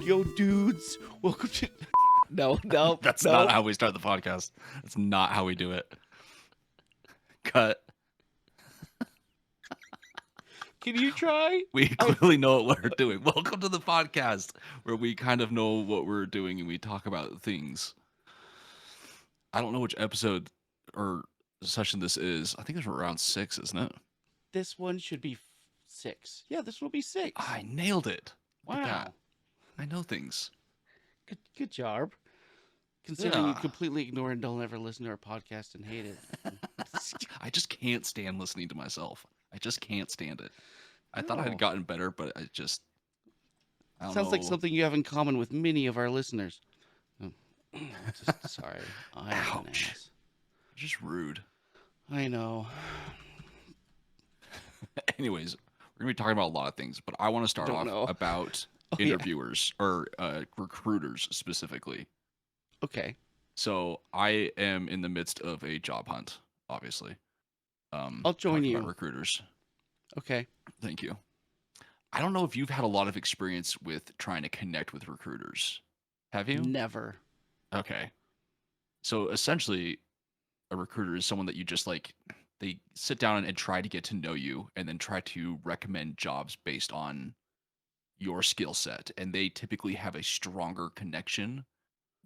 Yo, dudes. Welcome to... No. That's not how we start the podcast. That's not how we do it. Cut. Can you try? We clearly know what we're doing. Welcome to the podcast where we kind of know what we're doing and we talk about things. I don't know which episode or session this is. I think it's around 6, isn't it? This one should be 6. Yeah, this will be 6. I nailed it. Look at Wow. that. I know things. Good job. Considering you Yeah. completely ignore and don't ever listen to our podcast and hate it. I just can't stand listening to myself. I just can't stand it. I thought I Oh. had gotten better, but I don't Sounds like know. something you have in common with many of our listeners. Sorry. I'm an Ouch. ass. Just rude. I know. Anyways, we're going to be talking about a lot of things, but I want to start Don't off know. about Oh, yeah. interviewers or recruiters specifically. Okay. So I am in the midst of a job hunt, obviously. I'll join talking you. about recruiters. Okay. Thank you. I don't know if you've had a lot of experience with trying to connect with recruiters. Have you? Never. Okay. So essentially, a recruiter is someone that you just like, they sit down and try to get to know you and then try to recommend jobs based on your skill set. And they typically have a stronger connection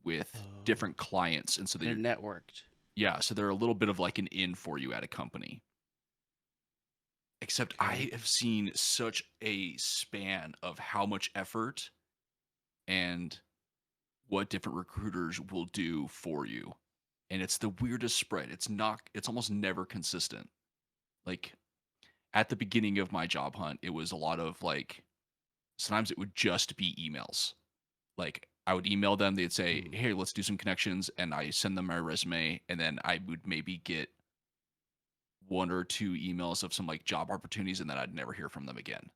with Oh. different clients. And so They're they're, networked. yeah, so they're a little bit of like an in for you at a company. Except I Okay. have seen such a span of how much effort and what different recruiters will do for you. And it's the weirdest spread. It's almost never consistent. Like at the beginning of my job hunt, it was a lot of like sometimes it would just be emails. Like I would email them, they'd say, Mm. "Hey, let's do some connections," and I send them my resume, and then I would maybe get 1 or 2 emails of some like job opportunities, and then I'd never hear from them again.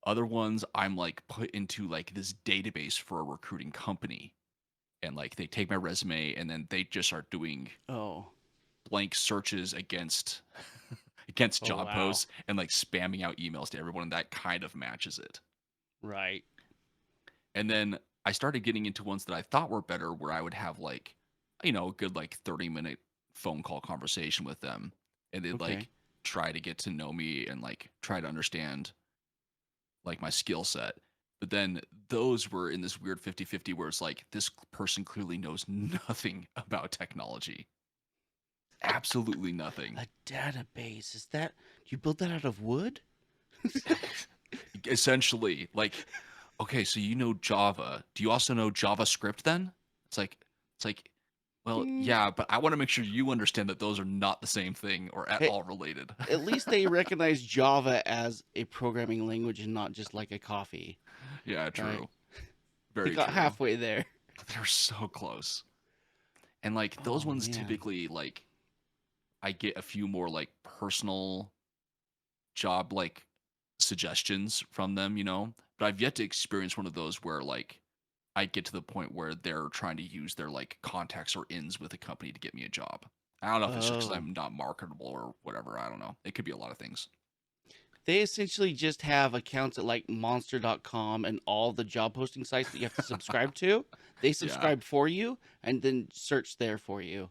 Other ones, I'm like put into like this database for a recruiting company, and like they take my resume, and then they just start doing Oh. blank searches against against Oh, job wow. posts and like spamming out emails to everyone, and that kind of matches it. Right. And then I started getting into ones that I thought were better, where I would have like, a good like 30-minute phone call conversation with them, and they'd Okay. like try to get to know me and like try to understand like my skill set. But then those were in this weird 50-50 where it's like this person clearly knows nothing about technology. Absolutely nothing. A database. Is that... You build that out of wood? Essentially, like, okay, so you know Java. Do you also know JavaScript then? It's like, well, Mm. yeah, but I want to make sure you understand that those are not the same thing or at Hey, all related. At least they recognize Java as a programming language and not just like a coffee. Yeah, true. Right. Very They got true. halfway there. They're so close. And like those Oh, ones man. typically like I get a few more like personal job like suggestions from them, but I've yet to experience one of those where like I get to the point where they're trying to use their like contacts or ins with a company to get me a job. I don't know if it's just because Oh. I'm not marketable or whatever. I don't know. It could be a lot of things. They essentially just have accounts at like monster.com and all the job posting sites that you have to subscribe to. They Yeah, subscribe for you and then search there for you.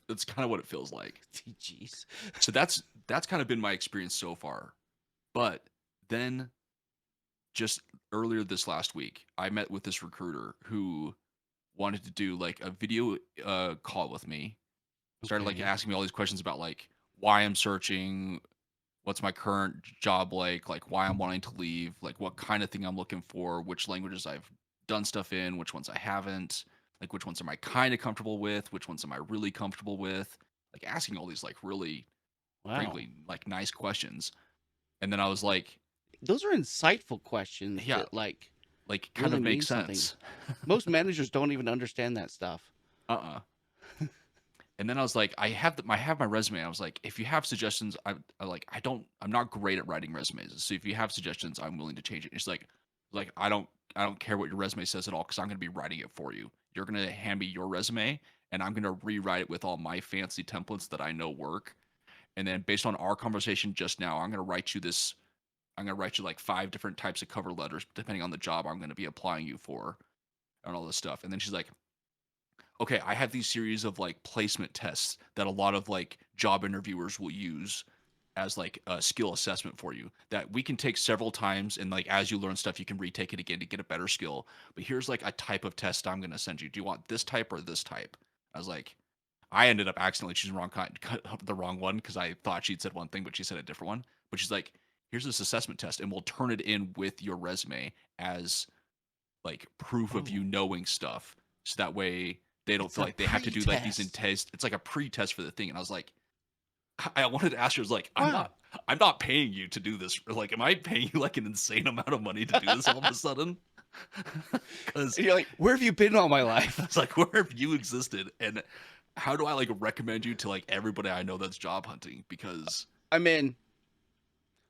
it's kind of what it feels like. Jeez. So that's kind of been my experience so far. But then just earlier this last week, I met with this recruiter who wanted to do like a video call with me. Started like Okay. asking me all these questions about like why I'm searching, what's my current job like why I'm wanting to leave, like what kind of thing I'm looking for, which languages I've done stuff in, which ones I haven't, like which ones am I kind of comfortable with, which ones am I really comfortable with, like asking all these like really, Wow. frankly, like nice questions. And then I was like, Those are insightful questions yeah, that like kind really of mean makes something. sense. Most managers don't even understand that stuff. Uh-uh. And then I was like, I have my resume. I was like, if you have suggestions, I'm not great at writing resumes. So if you have suggestions, I'm willing to change it. It's like I don't care what your resume says at all because I'm gonna be writing it for you. You're gonna hand me your resume, and I'm gonna rewrite it with all my fancy templates that I know work. And then based on our conversation just now, I'm gonna write you like 5 different types of cover letters, depending on the job I'm gonna be applying you for and all this stuff. And then she's like, okay, I have these series of like placement tests that a lot of like job interviewers will use as like a skill assessment for you that we can take several times, and like as you learn stuff you can retake it again to get a better skill. But here's like a type of test I'm going to send you. Do you want this type or this type? I was like, I ended up accidentally choosing the wrong kind, the wrong one, because I thought she'd said one thing but she said a different one. But she's like, here's this assessment test and we'll turn it in with your resume as like proof of you Oh, knowing stuff, so that way they don't it's feel a like they have to do like these in pre-test. test. It's like a pre-test for the thing. And I was like, I wanted to ask her, I was like, Wow. I'm not paying you to do this. Like, am I paying you like an insane amount of money to do this all of a sudden? Because And you're like, where have you been all my life? it's like, where have you existed? And how do I like recommend you to like everybody I know that's job hunting? Because I'm in.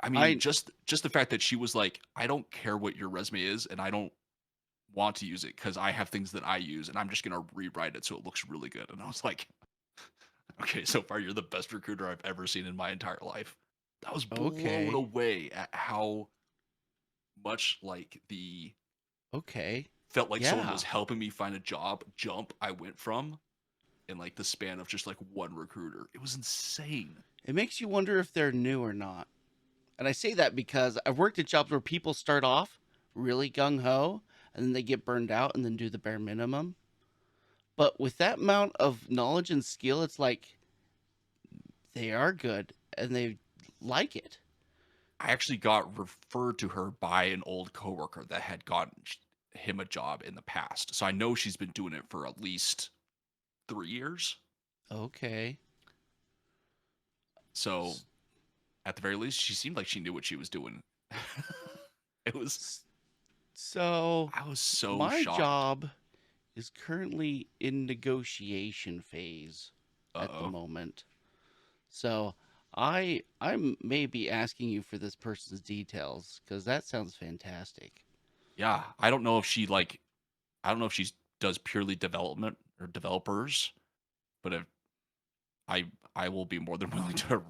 I mean, I just the fact that she was like, I don't care what your resume is, and I don't want to use it because I have things that I use, and I'm just gonna rewrite it so it looks really good. And I was like, okay, so far you're the best recruiter I've ever seen in my entire life. I was blown okay. away at how much like the Okay. felt like someone Yeah. was helping me find a job jump I went from in like the span of just like one recruiter. It was insane. It makes you wonder if they're new or not. And I say that because I've worked at jobs where people start off really gung ho and then they get burned out and then do the bare minimum. But with that amount of knowledge and skill, it's like they are good and they like it. I actually got referred to her by an old coworker that had gotten him a job in the past. So I know she's been doing it for at least 3 years. Okay. So S- at the very least, she seemed like she knew what she was doing. it was s- So, I was so my shocked. job is currently in negotiation phase at the Uh-oh. moment. So, I may be asking you for this person's details because that sounds fantastic. Yeah, I don't know if she does purely development or developers, but if I I will be more than willing to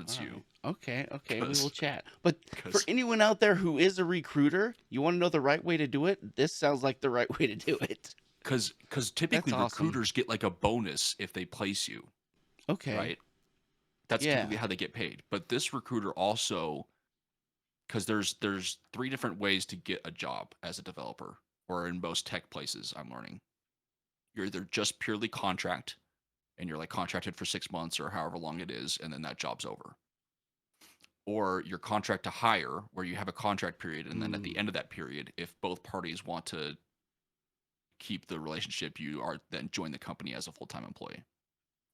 All reference you right. Okay. Okay. We will because chat. But for because anyone out there who is a recruiter, you want to know the right way to do it? This sounds like the right way to do it. because That's typically awesome. recruiters get like a bonus if they place you, Okay. right? That's typically Yeah. how they get paid. But this recruiter also, because there's 3 different ways to get a job as a developer, or in most tech places I'm learning. You're either just purely contract, and you're like contracted for 6 months or however long it is, and then that job's over. Or your contract to hire, where you have a contract period, and then at the Mm. end of that period, if both parties want to keep the relationship, you are then join the company as a full-time employee.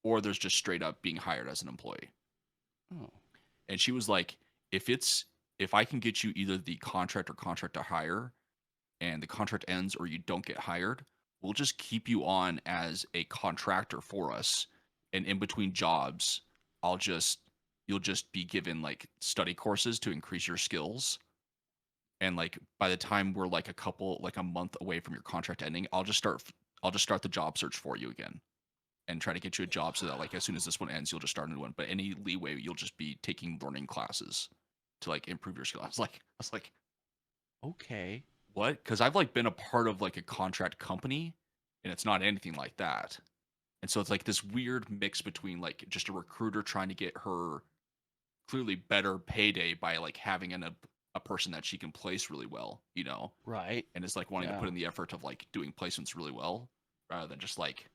Or there's just straight up being hired as an employee. Oh. And she was like, if it's if I can get you either the contract or contract to hire, and the contract ends or you don't get hired, we'll just keep you on as a contractor for us. And in between jobs, I'll just you'll just be given like study courses to increase your skills. And like by the time we're like a month away from your contract ending, I'll just start the job search for you again and try to get you a job so that like as soon as this one ends, you'll just start a new one. But any leeway, you'll just be taking learning classes to like improve your skill. I was like, Okay. what? Because I've like been a part of like a contract company, and it's not anything like that. And so it's like this weird mix between like just a recruiter trying to get her clearly better payday by like having a person that she can place really well, Right. and it's like wanting to Yeah. put in the effort of like doing placements really well rather than just like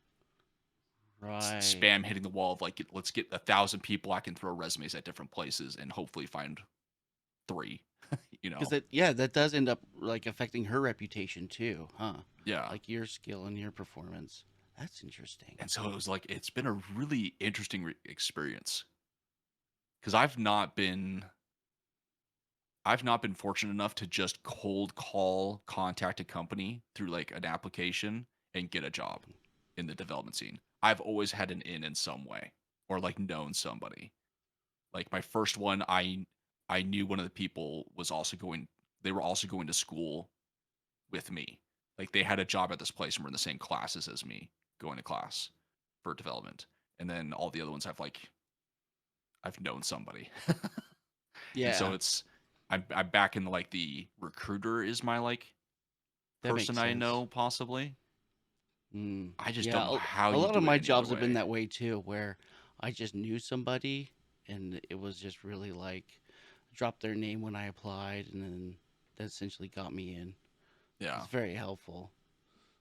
Right. spam hitting the wall of like let's get 1,000 people I can throw resumes at different places and hopefully find three, you Because know? that, yeah, that does end up like affecting her reputation too, huh? Yeah. Like your skill and your performance. That's interesting. And so it was like it's been a really interesting experience because I've not been fortunate enough to just cold call contact a company through like an application and get a job in the development scene. I've always had an in some way or like known somebody. Like my first one, I knew one of the people was also going. They were also going to school with me. Like they had a job at this place and were in the same classes as me, going to class for development. And then all the other ones I've like I've known somebody. And so Yeah, I'm back in like the recruiter is my like that makes person I sense. know possibly. I just Yeah, don't know how a you lot of do it my any other jobs have been way. that way too, where I just knew somebody and it was just really like dropped their name when I applied, and then that essentially got me in. Yeah. It's very helpful.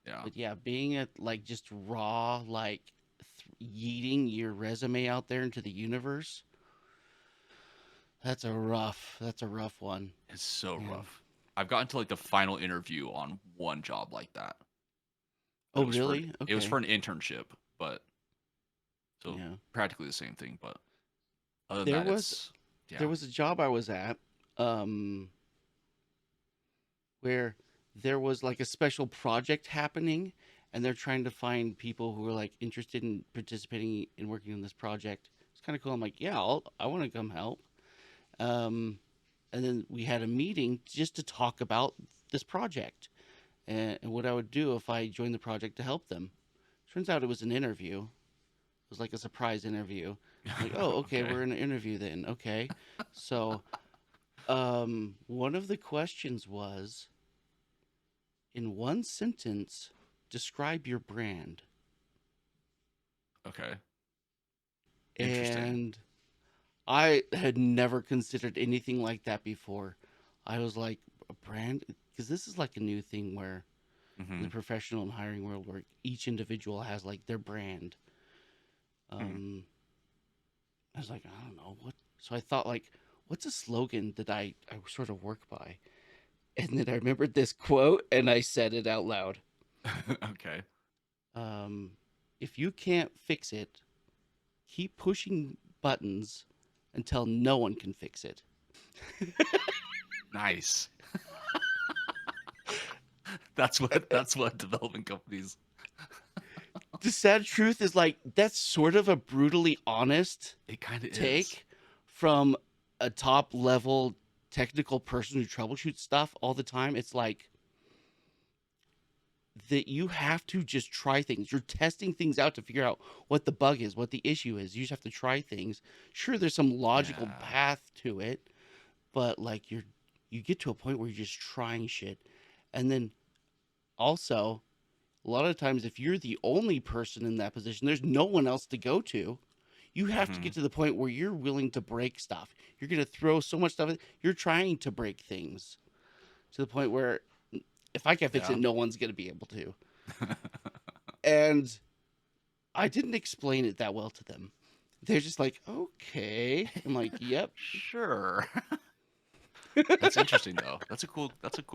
Yeah. But yeah, being at like just raw, like yeeting your resume out there into the universe, that's a rough one, It's so man. rough. I've gotten to like the final interview on one job like that. But Oh, really? it was Okay. for an internship, but so Yeah. practically the same thing, but other than There that was it's there yeah. was a job I was at, um, where there was like a special project happening, and they're trying to find people who are like interested in participating in working on this project. It's kind of cool. I'm like, yeah, I want to come help. Um, and then we had a meeting just to talk about this project and what I would do if I joined the project to help them. Turns out it was an interview. It was like a surprise interview. I'm like, oh, okay, Okay. we're in an interview then. Okay. So, one of the questions was, in one sentence, describe your brand. Okay. Interesting. And I had never considered anything like that before. I was like, a brand? Because this is like a new thing where in the Mhm. professional and hiring world where each individual has like their brand. Hmm. Um, I was like, I don't know what. So I thought like, what's a slogan that I sort of work by? And then I remembered this quote and I said it out loud. Okay. Um, if you can't fix it, keep pushing buttons until no one can fix it. Nice. That's what development companies. The sad truth is like that's sort of a brutally honest It kind of is. take from a top level technical person who troubleshoots stuff all the time. It's like that you have to just try things. You're testing things out to figure out what the bug is, what the issue is. You just have to try things. Sure, there's some logical Yeah. path to it, but like you get to a point where you're just trying shit. And then also, a lot of times if you're the only person in that position, there's no one else to go to. You have to get Hmm. to the point where you're willing to break stuff. You're going to throw so much stuff. You're trying to break things to the point where if I can't fix it, Yeah. no one's going to be able to. And I didn't explain it that well to them. They're just like, okay. I'm like, yep. Sure. That's interesting though. That's a cool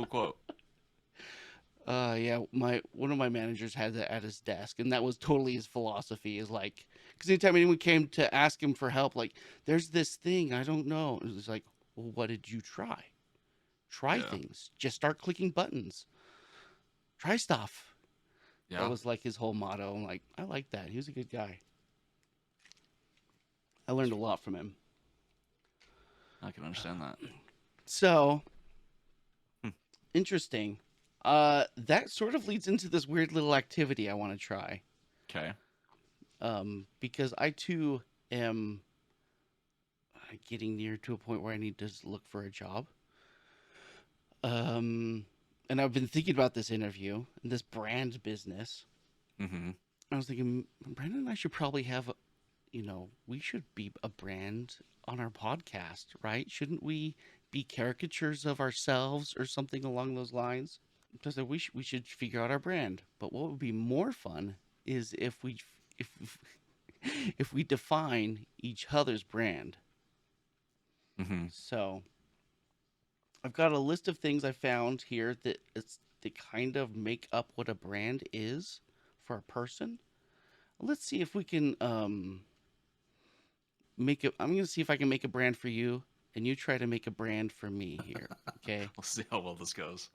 quote. Yeah. My one of my managers had that at his desk, and that was totally his philosophy. Is like, because anytime anyone came to ask him for help, like, there's this thing I don't know. It was like, well, what did you try? Try Yeah. things. Just start clicking buttons. Try stuff. That Yeah. was like his whole motto. I'm like, I like that. He was a good guy. I learned a lot from him. I can understand that. So Hmm. interesting. That sort of leads into this weird little activity I want to try. Okay. Because I too am getting near to a point where I need to look for a job. Um, and I've been thinking about this interview and this brand business. Hmm. I was thinking, Brandon and I should probably have, we should be a brand on our podcast, right? Shouldn't we be caricatures of ourselves or something along those lines? Because we should figure out our brand. But what would be more fun is if if we define each other's brand. Hmm. So I've got a list of things I found here that kind of make up what a brand is for a person. Let's see if we can make it. I'm gonna see if I can make a brand for you, and you try to make a brand for me here. Okay. We'll see how well this goes.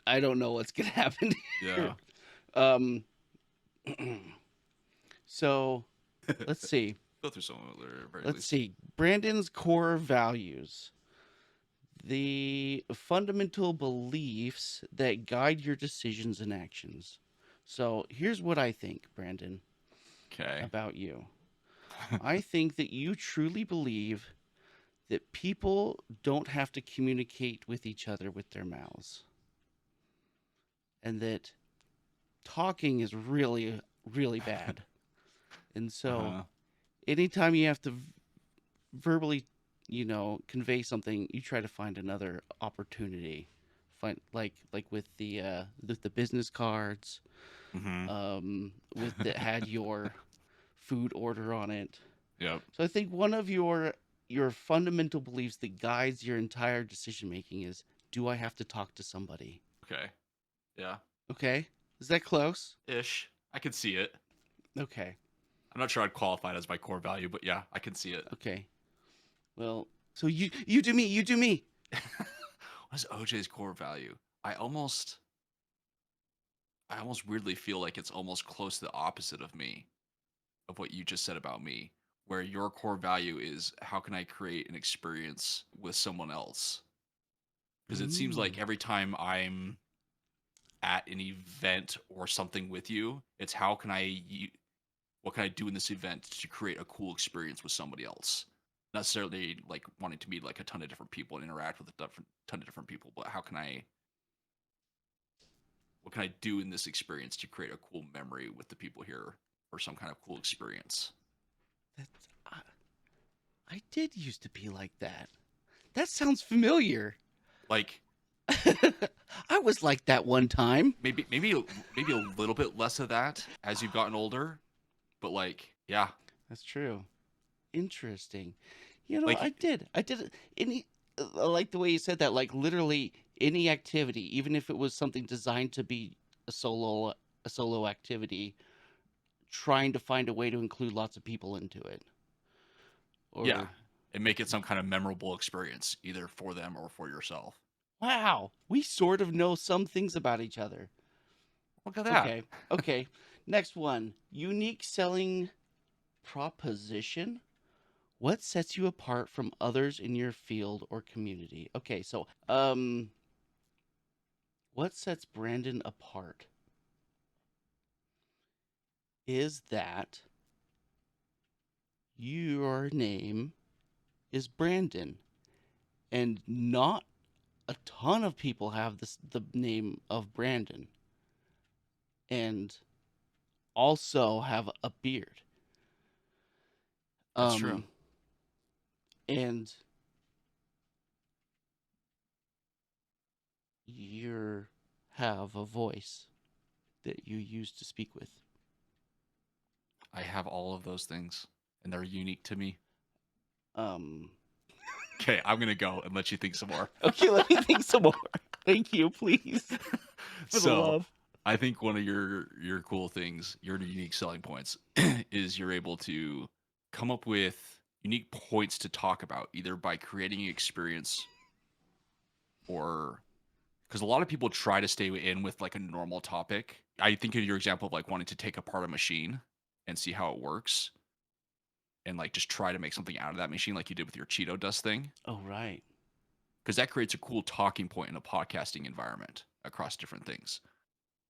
I don't know what's gonna happen here. Yeah. Um. So let's see. Go through some of it at the very Let's least. see. Brandon's core values. The fundamental beliefs that guide your decisions and actions. So here's what I think, Brandon, Okay. about you. I think that you truly believe that people don't have to communicate with each other with their mouths, and that talking is really, really bad. And so, Uh-huh. anytime you have to verbally, convey something, you try to find another opportunity. Find like with the business cards, Hmm. with that had your food order on it. Yep. So I think one of your fundamental beliefs that guides your entire decision making is, do I have to talk to somebody? Okay. Yeah. Okay. Is that close? Ish. I can see it. Okay. I'm not sure I'd qualify it as my core value, but yeah, I can see it. Okay. Well, so you do me, you do me. What is OJ's core value? I almost I almost weirdly feel like it's almost close to the opposite of me, of what you just said about me, where your core value is how can I create an experience with someone else? Because it seems like Mm. every time I'm at an event or something with you, it's how can what can I do in this event to create a cool experience with somebody else? Not necessarily like wanting to meet like a ton of different people and interact with a ton of different people, but what can I do in this experience to create a cool memory with the people here or some kind of cool experience? That's I did used to be like that. That sounds familiar. Like I was like that one time. maybe a little bit less of that as you've gotten older, but like yeah, That's true. Interesting. I like did. I did any. I like the way you said that. Like literally any activity, even if it was something designed to be a solo a solo activity, trying to find a way to include lots of people into it. yeah, Or and make it some kind of memorable experience either for them or for yourself. wow, we sort of know some things about each other. Look at that. Okay. Okay. Next one. Unique selling proposition. What sets you apart from others in your field or community? Okay, so what sets Brandon apart is that your name is Brandon, and not a ton of people have the name of Brandon, and also have a beard. That's true. Um, and you have a voice that you use to speak with. I have all of those things and they're unique to me. Um, Okay, I'm gonna go and let you think some more. okay, let me think some more. Thank you, please, for the So, love. I think one of your cool things, your unique selling points, is you're able to come up with unique points to talk about, either by creating an experience or because a lot of people try to stay in with like a normal topic. I think of your example of like wanting to take apart a machine and see how it works and like just try to make something out of that machine like you did with your Cheeto dust thing. Oh, right. Because that creates a cool talking point in a podcasting environment across different things.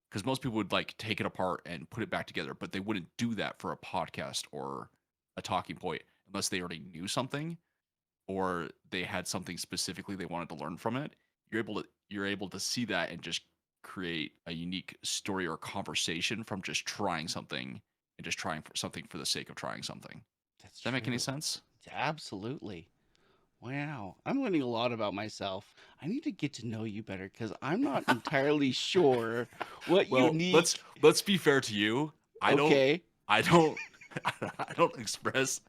Because most people would like take it apart and put it back together, but they wouldn't do that for a podcast or a talking point unless they already knew something or they had something specifically they wanted to learn from it. You're able to see that and just create a unique story or conversation from just trying something and just trying for something for the sake of trying something. That's Does that make any true. sense? Absolutely. Wow. I'm learning a lot about myself. I need to get to know you better because I'm not entirely sure what Well, let's unique. let's be fair to you. I don't Okay. I don't I don't express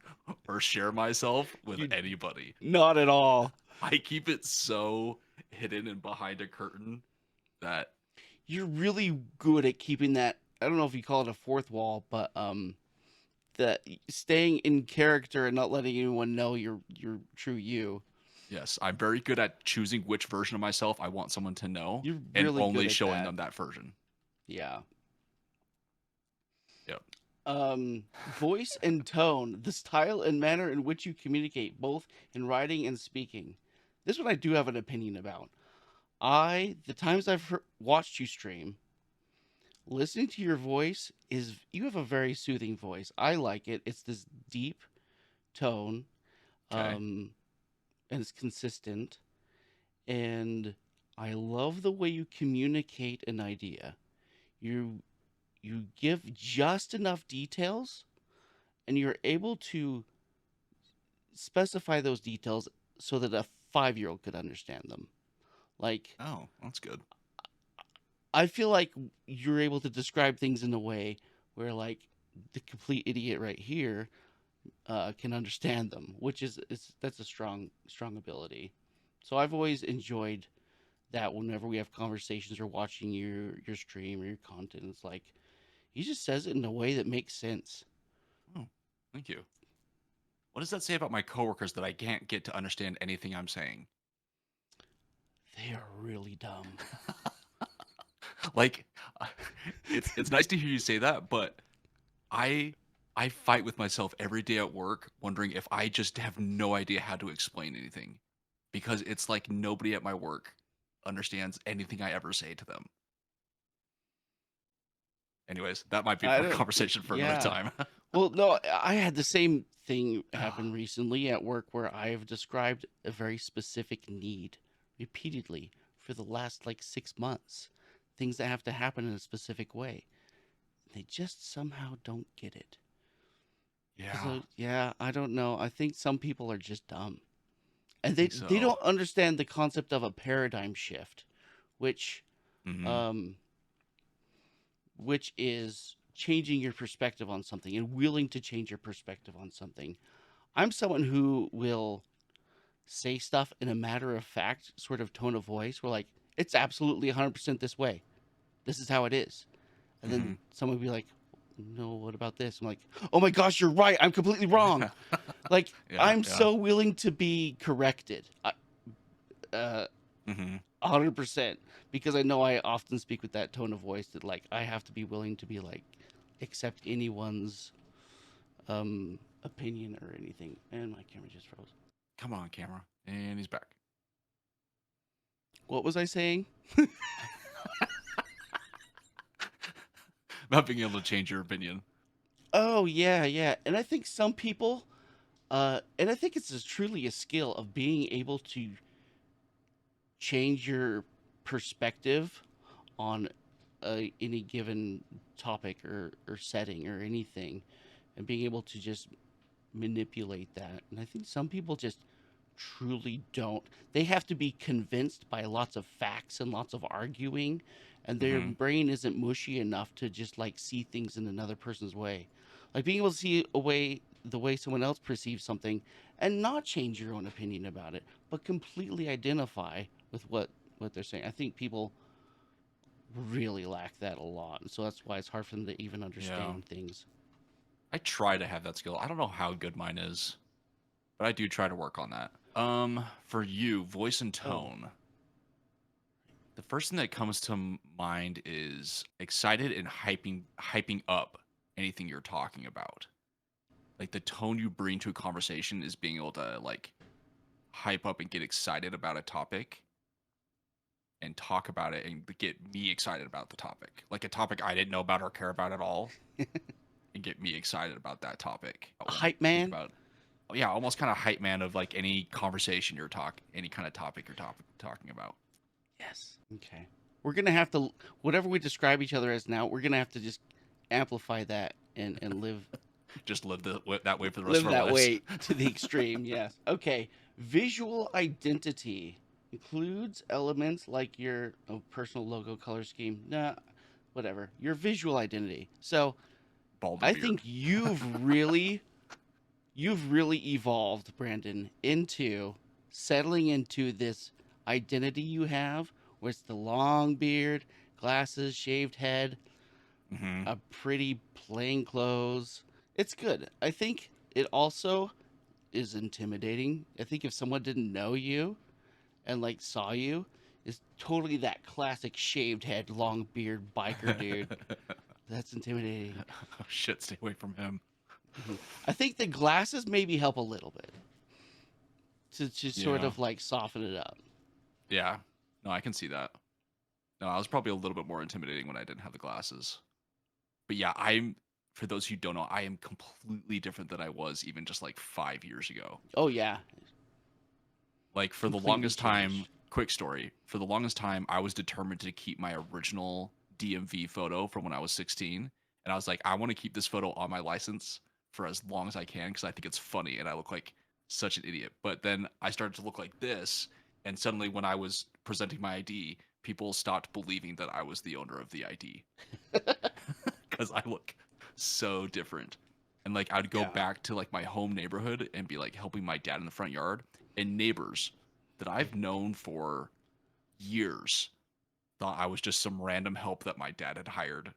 or share myself with You anybody. not at all. I keep it so hidden and behind a curtain that You're really good at keeping that. I don't know if you call it a fourth wall, but that staying in character and not letting anyone know your true you. yes, I'm very good at choosing which version of myself I want someone to know You're and really good only at showing that. them that version. Yeah. Yep. Voice and tone, the style and manner in which you communicate, both in writing and speaking. This one I do have an opinion about. The times I've watched you stream, listening to your voice is, you have a very soothing voice. I like it. It's this deep. tone, Okay. um, and it's consistent. And I love the way you communicate an idea. You you give just enough details, and you're able to specify those details so that a 5-year-old could understand them. Like, Oh, that's good. I feel like you're able to describe things in a way where, like, the complete idiot right here can understand them, which is that's a strong ability. So I've always enjoyed that whenever we have conversations or watching your stream or your content. It's like he just says it in a way that makes sense. Oh, thank you. What does that say about my coworkers that I can't get to understand anything I'm saying? They are really dumb. Like, it's nice to hear you say that, but I I fight with myself every day at work, wondering if I just have no idea how to explain anything, because it's like nobody at my work understands anything I ever say to them. Anyways, that might be I for a don't. conversation for another Yeah. time. Well, no, I had the same thing happen recently at work where I have described a very specific need repeatedly for the last like 6 months. Things that have to happen in a specific way. They just somehow don't get it. Yeah, So yeah, I don't know. I think some people are just dumb, and I they think they so. don't understand the concept of a paradigm shift, which Hmm. um which is changing your perspective on something and willing to change your perspective on something. I'm someone who will say stuff in a matter of fact sort of tone of voice. We're like, it's absolutely 100% this way. This is how it is. And then Hmm. someone would be like, no, what about this? I'm like, oh my gosh, you're right. I'm completely wrong. Like, Yeah, I'm yeah. so willing to be corrected. Uh, Hmm. 100%, because I know I often speak with that tone of voice that like I have to be willing to be like accept anyone's opinion or anything. And my camera just froze. Come on, camera. And he's back. What was I saying? Not being able to change your opinion. Oh yeah, yeah. And I think some people and I think it's truly a skill of being able to change your perspective on any given topic or setting or anything, and being able to just manipulate that. And I think some people just truly don't. They have to be convinced by lots of facts and lots of arguing, and their Hmm. brain isn't mushy enough to just like see things in another person's way. Like being able to see a way the way someone else perceives something and not change your own opinion about it, but completely identify with what they're saying. I think people really lack that a lot. And so that's why it's hard for them to even Yeah. understand things. I try to have that skill. I don't know how good mine is, but I do try to work on that. For you, voice and Oh, tone. The first thing that comes to mind is excited and hyping up anything you're talking about. Like the tone you bring to a conversation is being able to like hype up and get excited about a topic and talk about it and get me excited about the topic. Like a topic I didn't know about or care about at all and get me excited about that topic. a When I hype think man. about yeah, almost kind of hype man of like any conversation you're talking, any kind of topic you're talking about. Yes. Okay. We're gonna have to whatever we describe each other as now. We're gonna have to just amplify that and Just live that way for the rest of live our that lives. way to the extreme. Yes. Okay. Visual identity includes elements like your personal logo, color scheme. Nah, whatever. Your visual identity. So Bald or I think beard. you've really evolved, Brandon, into settling into this identity you have, where it's the long beard, glasses, shaved head, Hmm. a pretty plain clothes. It's good. I think it also is intimidating. I think if someone didn't know you and like saw you, is totally that classic shaved head, long beard biker dude. That's intimidating. Oh shit, stay away from him. Mhm. I think the glasses maybe help a little bit to sort Yeah. of like soften it up. Yeah. No, I can see that. No, I was probably a little bit more intimidating when I didn't have the glasses. But yeah, I'm for those who don't know, I am completely different than I was even just like 5 years ago. Oh yeah, Like for the completely longest time, changed. quick story, for the longest time, I was determined to keep my original DMV photo from when I was 16. And I was like, I want to keep this photo on my license for as long as I can because I think it's funny and I look like such an idiot. But then I started to look like this. And suddenly, when I was presenting my ID, people stopped believing that I was the owner of the ID because I look so different. And like, I'd go Yeah. back to like my home neighborhood and be like helping my dad in the front yard, and neighbors that I've known for years thought I was just some random help that my dad had hired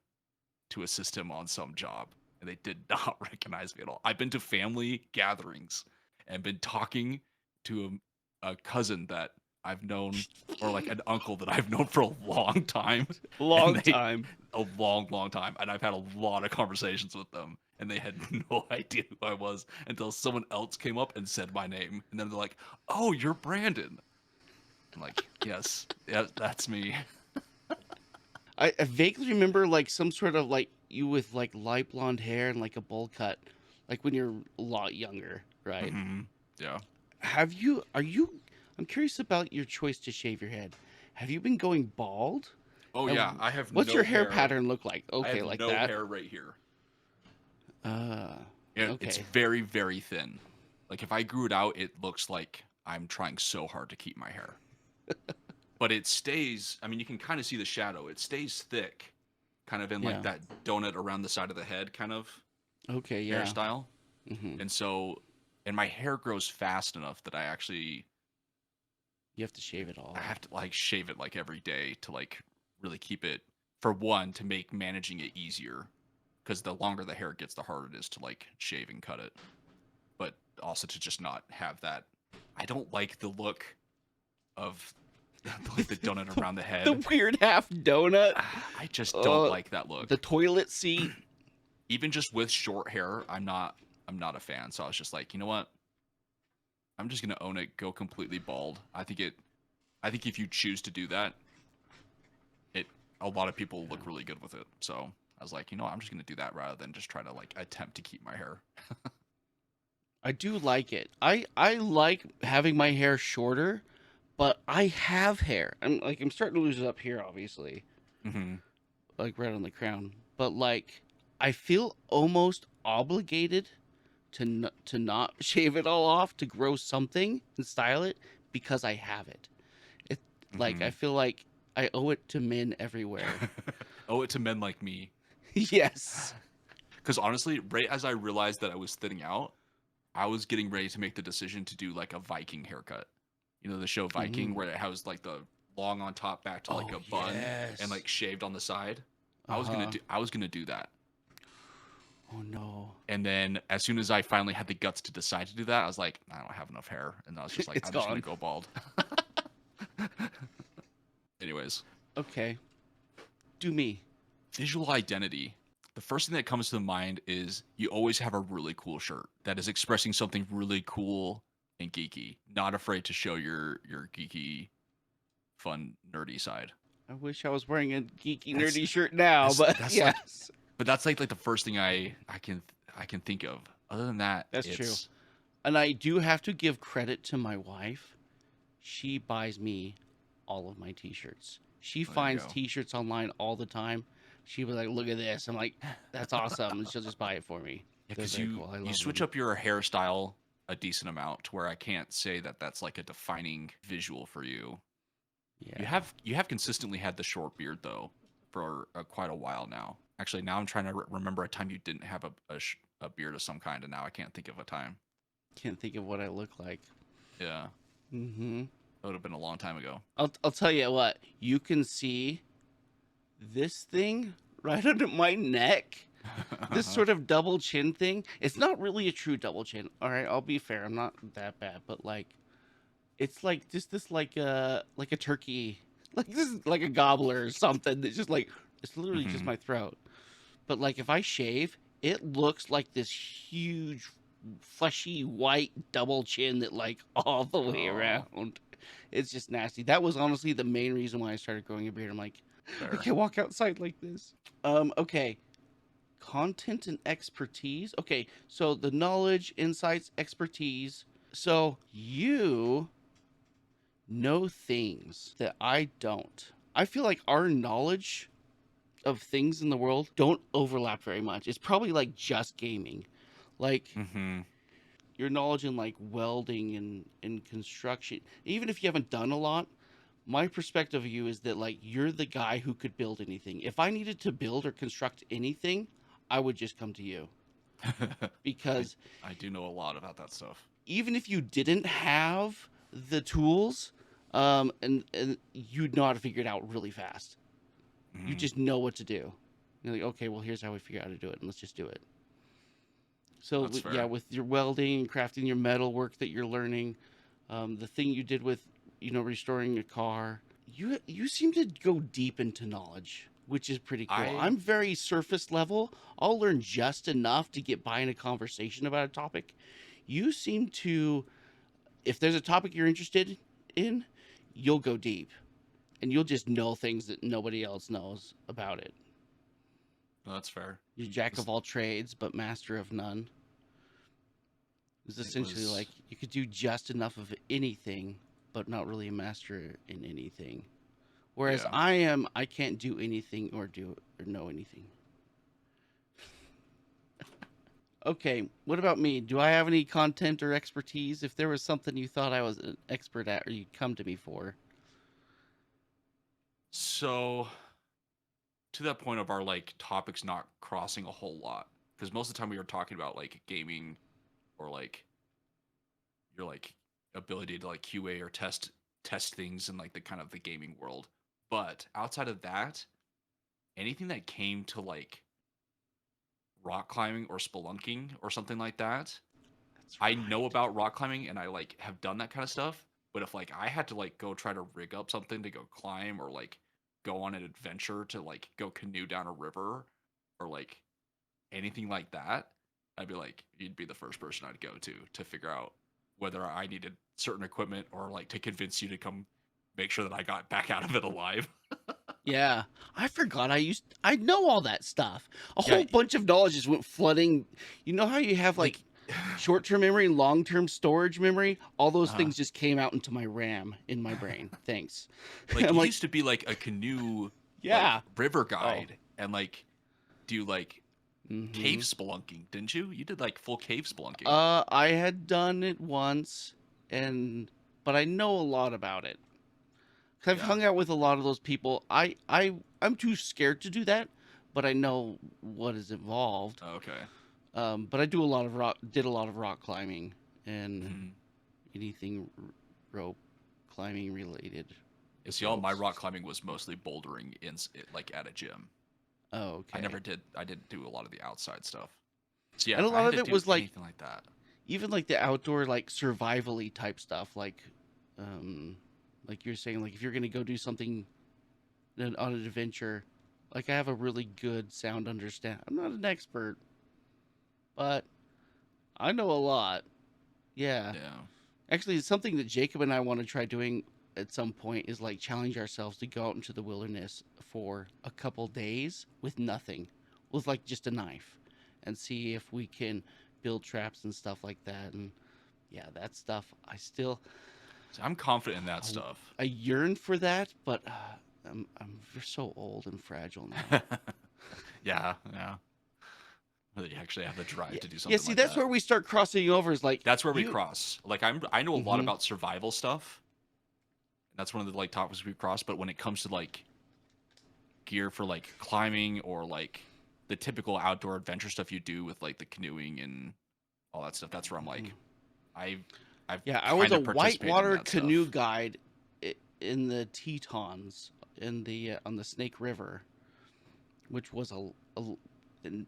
to assist him on some job. And they did not recognize me at all. I've been to family gatherings and been talking to a cousin that I've known, or like an uncle that I've known for a long time. And Long they, time. a long, long time. And I've had a lot of conversations with them. And they had no idea who I was until someone else came up and said my name. And then they're like, "Oh, you're Brandon." I'm like, "Yes, yeah, that's me." I vaguely remember like some sort of like you with like light blonde hair and like a bowl cut, like when you're a lot younger, right? Hmm. Yeah. Have you? Are you? I'm curious about your choice to shave your head. Have you been going bald? Oh yeah, And I have what's your no hair hair. pattern look like? I Okay, have like no that. hair right here. Uh, It's okay. very, very thin. Like if I grew it out, it looks like I'm trying so hard to keep my hair. But it stays, I mean, you can kind of see the shadow. It stays thick, kind of in like Yeah. that donut around the side of the head kind of Okay. Yeah. hairstyle. Hmm. And so, and my hair grows fast enough that You have to shave it I all. have to like shave it like every day to like really keep it, for one, to make managing it easier. Because the longer the hair gets, the harder it is to like shave and cut it. But also to just not have that. I don't like the look of like the donut around the The head. weird half donut. I just don't Uh, like that the look. toilet seat. Even just with short hair, I'm not a fan. So I was just like, you know what? I'm just gonna own it, go completely bald. I think if you choose to do that, it a lot of people look really good with it. So I was like, you know what? I'm just gonna do that rather than just try to like attempt to keep my hair. I do like it. I like having my hair shorter, but I have hair. I'm starting to lose it up here, obviously, Hmm. like right on the crown. But like, I feel almost obligated to not shave it all off to grow something and style it because I have it. It like I Hmm. feel like I owe it to men everywhere. Owe it to men like me. Yes. Because honestly, right as I realized that I was thinning out, I was getting ready to make the decision to do like a Viking haircut. You know, the show Viking, Mm. where it has like the long on top back to like Oh a bun and yes. like shaved on the side. Uh huh. I was gonna do that. Oh no. And then as soon as I finally had the guts to decide to do that, I was like, I don't have enough hair. And I was just like, It's I'm just gonna gone. go bald. Anyways, Okay. Do me. visual identity. The first thing that comes to the mind is you always have a really cool shirt that is expressing something really cool and geeky. Not afraid to show your geeky, fun, nerdy side. I wish I was wearing a geeky That's nerdy shirt now, that's but that's like, yes, but that's like the first thing I can think of. Other than that, that's true. it's And I do have to give credit to my wife. She buys me all of my t-shirts. She oh, there you finds go. t-shirts online all the time. She'll be like, "Look at this." I'm like, "That's awesome." And she'll just buy it for me. Yeah, They're because very you cool. I you love switch them. up your hairstyle a decent amount to where I can't say that that's like a defining visual for you. You Yeah. have you have consistently had the short beard though for quite a while now. Actually, now I'm trying to remember a time you didn't have a beard of some kind, and now I can't think of a time. Can't think of what I look like. Yeah, Mm-hmm. that would have been a long time ago. I'll tell you what. You can see this thing right under my neck. This sort of double chin thing. It's not really a true double chin. All right, I'll be fair. I'm not that bad, but like it's like just this like a turkey, like this is like a gobbler or something. It's just like it's literally just Hmm. my throat. But like if I shave, it looks like this huge fleshy white double chin that like all the way Oh, around. It's just nasty. That was honestly the main reason why I started growing a beard. I'm like, I fair. can't walk outside like this. Okay. Content and expertise. Okay, so the knowledge, insights, expertise. So you know things that I don't. I feel like our knowledge of things in the world don't overlap very much. It's probably like just gaming. Like Mm-hmm. your knowledge in like welding and construction, even if you haven't done a lot, my perspective of you is that like you're the guy who could build anything. If I needed to build or construct anything, I would just come to you I because I do know a lot about that stuff. even if you didn't have the tools, and you'd know how to figure it out really fast. You Hmm. just know what to do. You're like, okay, well, here's how we figure out how to do it, and let's just do it. So That's yeah, fair. with your welding and crafting, your metal work that you're learning, the thing you did with restoring a car, you seem to go deep into knowledge, which is pretty cool. I I'm very surface level. I'll learn just enough to get by in a conversation about a topic. You seem to, if there's a topic you're interested in, you'll go deep and you'll just know things that nobody else knows about it. that's fair. You're jack This- of all trades, but master of none. It's It essentially was like you could do just enough of anything, but not really a master in anything. Whereas yeah. I can't do anything or do or know anything. Okay, what about me? Do I have any content or expertise? If there was something you thought I was an expert at or you'd come to me for. So to that point of our like topics not crossing a whole lot, because most of the time we were talking about like gaming or like your like ability to like QA or test things in like the kind of the gaming world. But outside of that, anything that came to like rock climbing or spelunking or something like that, That's I know right. about rock climbing and I like have done that kind of stuff. But if like I had to like go try to rig up something to go climb or like go on an adventure to like go canoe down a river or like anything like that, I'd be like, you'd be the first person I'd go to figure out whether I needed certain equipment or like to convince you to come make sure that I got back out of it alive. Yeah, I forgot I know all that stuff. A Yeah, whole bunch of knowledge just went flooding. You know how you have like, like short-term memory and long-term storage memory? All those uh, things just came out into my RAM in my brain. Thanks. like I'm you like, used to be like a canoe, yeah. like river Oh. guide, and like do like cave Mm-hmm. spelunking, didn't you? You did like full cave spelunking. I had done it once, and but I know a lot about it. 'Cause I've Yeah. hung out with a lot of those people. I'm too scared to do that, but I know what is involved. Okay. But I do a lot of did a lot of rock climbing and Mhm. anything rope climbing related You with see, all my ropes. rock climbing was mostly bouldering like at a gym. Oh, okay. I didn't do a lot of the outside stuff. So yeah, And a if I lot had of to it do was like anything like that, even like the outdoor like survivally type stuff, um, like you're saying, like if you're gonna go do something on an adventure, like I have a really good sound understand. I'm not an expert, but I know a lot. Yeah. yeah. Actually, it's something that Jacob and I want to try doing at some point is like challenge ourselves to go out into the wilderness for a couple days with nothing, with like just a knife, and see if we can build traps and stuff like that. And yeah, that stuff I still So I'm confident in that I, stuff. I yearn for that, but I'm so old and fragile now. Yeah, yeah. Whether you actually have the drive Yeah, to do yeah. something See, like that's that. where we start crossing over. Is like That's where we you. cross. Like I know a lot Mm-hmm. about survival stuff. That's one of the like topics we cross. But when it comes to like gear for like climbing or like the typical outdoor adventure stuff you do with like the canoeing and all that stuff, that's where I'm Mm-hmm. like, I've I've Yeah, I was kind a of participated in whitewater that canoe stuff. guide in the Tetons in the on the Snake River, which was and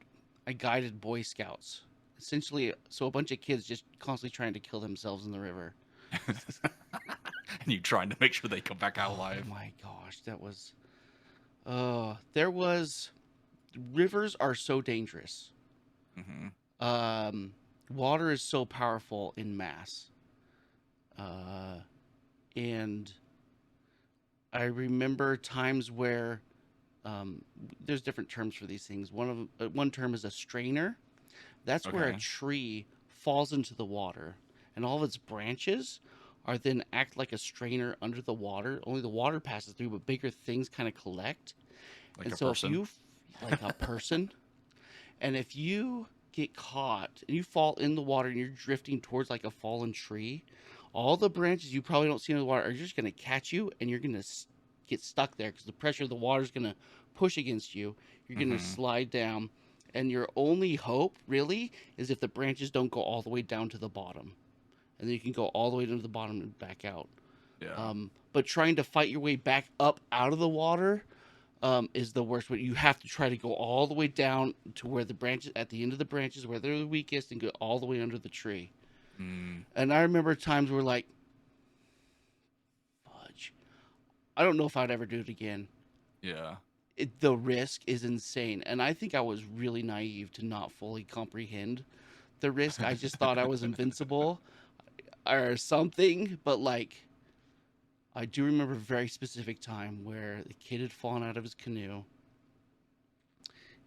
I guided Boy Scouts. Essentially, so a bunch of kids just constantly trying to kill themselves in the river. And you trying to make sure they come back out Oh alive. my gosh, that was. There was rivers are so dangerous. Hmm. Um, Water is so powerful in mass. And I remember times where Um, there's different terms for these things. One term is a strainer. That's where a Okay. tree falls into the water, and all of its branches are then act like a strainer under the water. Only the water passes through, but bigger things kind of collect. Like And a so if person. you, like a person, and if you get caught and you fall in the water and you're drifting towards like a fallen tree, all the branches you probably don't see in the water are just going to catch you, and you're going to get stuck there because the pressure of the water is going to push against you. You're going to Mm-hmm. slide down, and your only hope really is if the branches don't go all the way down to the bottom, and then you can go all the way down to the bottom and back out. Yeah. But trying to fight your way back up out of the water is the worst. But you have to try to go all the way down to where the branches, at the end of the branches, where they're the weakest, and go all the way under the tree. Mm, And I remember times where like, fudge, I don't know if I'd ever do it again. yeah. The risk is insane, and I think I was really naive to not fully comprehend the risk. I just thought I was invincible or something. But like, I do remember a very specific time where the kid had fallen out of his canoe,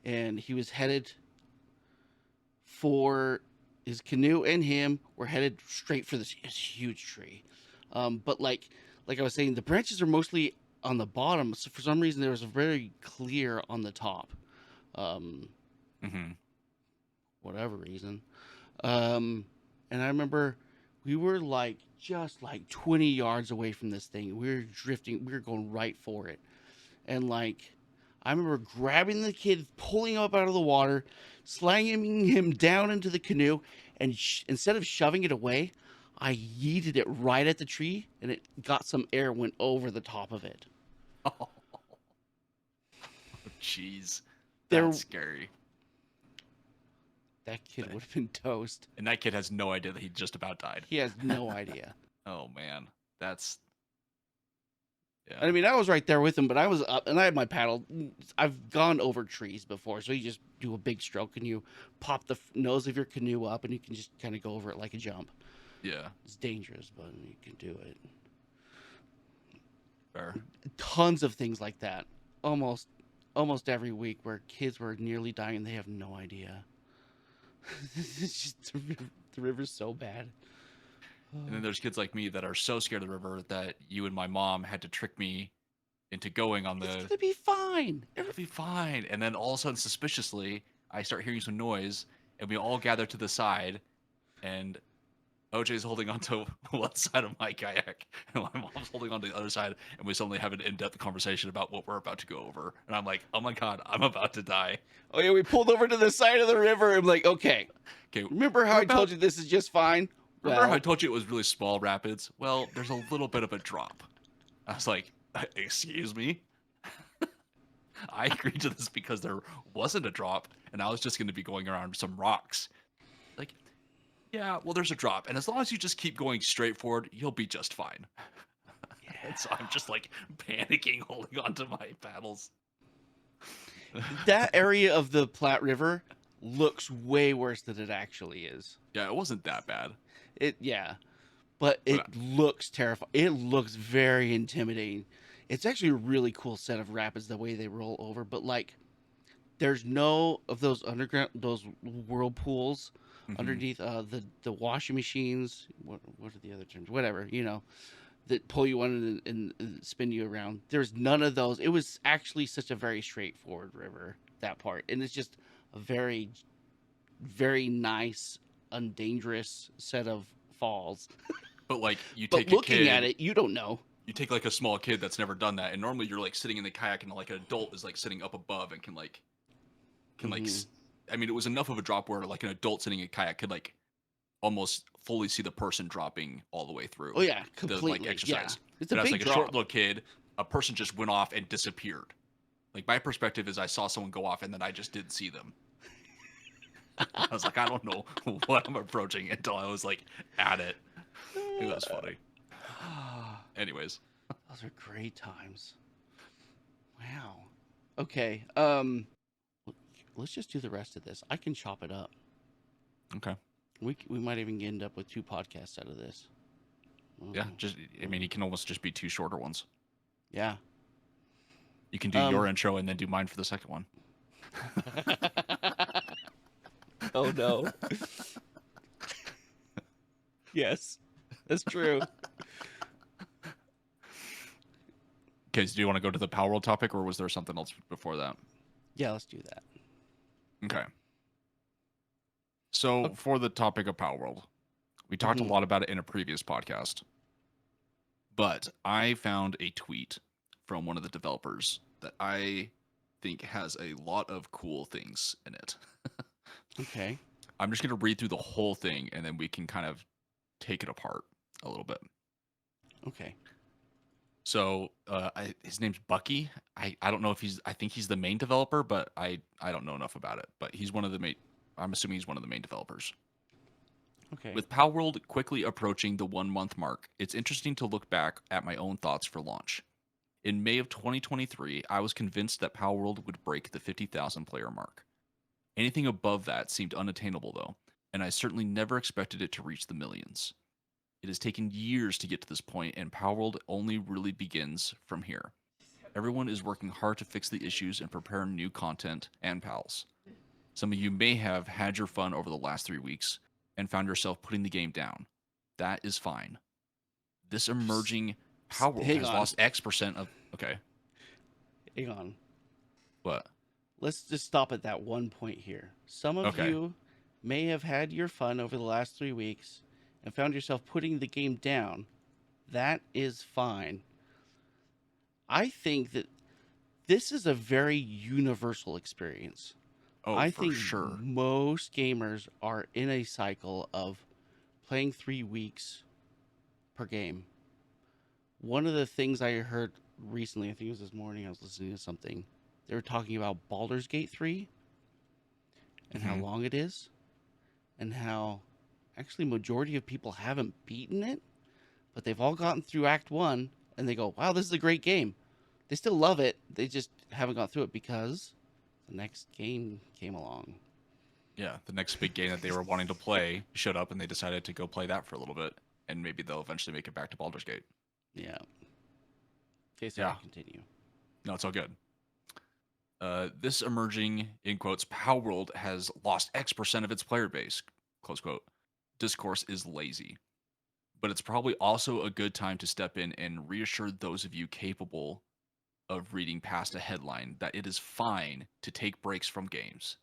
and he was headed for his canoe, and him were headed straight for this huge tree. But like I was saying, the branches are mostly on the bottom. So for some reason, there was a very clear on the top. Um, Mm-hmm. whatever reason. Um, and I remember we were like just like 20 yards away from this thing. We were drifting. We were going right for it. And like, I remember grabbing the kid, pulling him up out of the water, slanging him down into the canoe, and instead of shoving it away, I yeeted it right at the tree, and it got some air, went over the top of it. Oh, jeez. There, That's scary. that kid would have been toast. And that kid has no idea that he just about died. He has no idea. Oh man. That's I yeah. mean, I was right there with him, but I was up and I had my paddle. I've gone over trees before, so you just do a big stroke and you pop the nose of your canoe up, and you can just kind of go over it like a jump. Yeah. It's dangerous, but you can do it. Fair. Tons of things like that, almost almost every week, where kids were nearly dying and they have no idea. It's just the river's so bad. And then there's kids like me that are so scared of the river that you and my mom had to trick me into going on It's the gonna be fine. it'll be fine. And then all of a sudden, suspiciously, I start hearing some noise, and we all gather to the side, and OJ's holding onto one side of my kayak, and my mom's holding onto the other side, and we suddenly have an in-depth conversation about what we're about to go over. And I'm like, oh my god, I'm about to die. Oh yeah, we pulled over to the side of the river. I'm like, okay, Okay, remember how we're I told about. you this is just fine? Remember how I Well, told you it was really small rapids? Well, there's a little bit of a drop. I was like, excuse me? I agreed to this because there wasn't a drop, and I was just going to be going around some rocks. Like, yeah, well, there's a drop, and as long as you just keep going straight forward, you'll be just fine. And so I'm just like panicking, holding onto my paddles. that area of the Platte River looks way worse than it actually is. Yeah, it wasn't that bad, Yeah, but but it looks terrifying. It looks very intimidating. It's actually a really cool set of rapids the way they roll over, but like there's no of those underground those whirlpools mm-hmm. underneath the washing machines. What are the other terms? Whatever, that pull you under and spin you around. There's none of those. It was actually such a very straightforward river, that part, and it's just a very very nice, undangerous set of falls. But like But looking at it, you don't know. you take like a small kid that's never done that, and normally you're like sitting in the kayak, and like an adult is like sitting up above and can like Hmm. I mean, it was enough of a drop where like an adult sitting in a kayak could like almost fully see the person dropping all the way Oh through yeah, the like completely. Yeah, exercise. it's a But as big like a short drop. little kid, a person just went off and disappeared. Like my perspective is I saw someone go off and then I just didn't see them. I was like, I don't know what I'm approaching until I was like at it. It was funny. Anyways, Those are great times. Wow. Okay. Let's just do the rest of this. I can chop it up. okay. We might even end up with two podcasts out of this. Yeah, Oh, just I mean, he can almost just be two shorter ones. yeah. You can do your Um. intro and then do mine for the second one. Oh no. Yes, that's true. Okay, so do you want to go to the Power World topic, or was there something else before that? Yeah, let's do that. Okay. So Okay. for the topic of Power World, we talked a Mhm. lot about it in a previous podcast, but I found a tweet from one of the developers that I think has a lot of cool things in it. Okay. I'm just going to read through the whole thing and then we can kind of take it apart a little bit. Okay. So his name's Bucky. I don't know if I think he's the main developer, but I don't know enough about it. But he's one of the main. I'm assuming he's one of the main developers. Okay. With Palworld quickly approaching the 1 month mark, it's interesting to look back at my own thoughts for launch. In May of 2023, I was convinced that Palworld would break the 50,000 player mark. Anything above that seemed unattainable, though, and I certainly never expected it to reach the millions. It has taken years to get to this point, and Palworld only really begins from here. Everyone is working hard to fix the issues and prepare new content and pals. Some of you may have had your fun over the last 3 weeks and found yourself putting the game down. That is fine. This Psst, emerging Palworld hang has on. lost X% of. Okay, Hang on. what? Let's just stop at that one point here. Some of Okay. you may have had your fun over the last 3 weeks and found yourself putting the game down. That is fine. I think that this is a very universal experience. Oh, I for think sure. most gamers are in a cycle of playing 3 weeks per game. One of the things I heard recently, I think it was this morning, I was listening to something. They were talking about Baldur's Gate 3 and how Hmm. long it is, and how actually majority of people haven't beaten it, but they've all gotten through Act 1 and they go, "Wow, this is a great game." They still love it. They just haven't got through it because the next game came along. Yeah, the next big game that they were wanting to play showed up, and they decided to go play that for a little bit, and maybe they'll eventually make it back to Baldur's Gate. Yeah. Okay, Yeah, sorry, continue. no, it's all good. This emerging, in quotes, Power World has lost X% of its player base, close quote. Discourse is lazy. But it's probably also a good time to step in and reassure those of you capable of reading past a headline that it is fine to take breaks from games.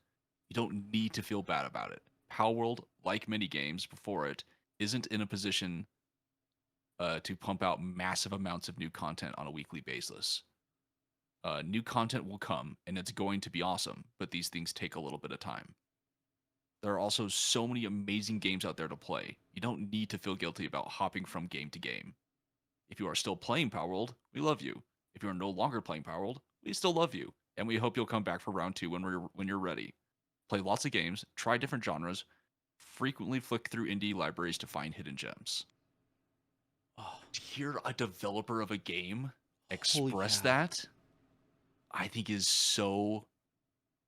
You don't need to feel bad about it. Power World, like many games before it, isn't in a position to pump out massive amounts of new content on a weekly basis. New content will come and it's going to be awesome, but these things take a little bit of time. There are also so many amazing games out there to play. You don't need to feel guilty about hopping from game to game. If you are still playing Power World, we love you. If you are no longer playing Power World, we still love you, and we hope you'll come back for round two when you're ready. Play lots of games, try different genres, frequently flick through indie libraries to find hidden gems. Oh, To hear a developer of a game holy express cow. that, I think is so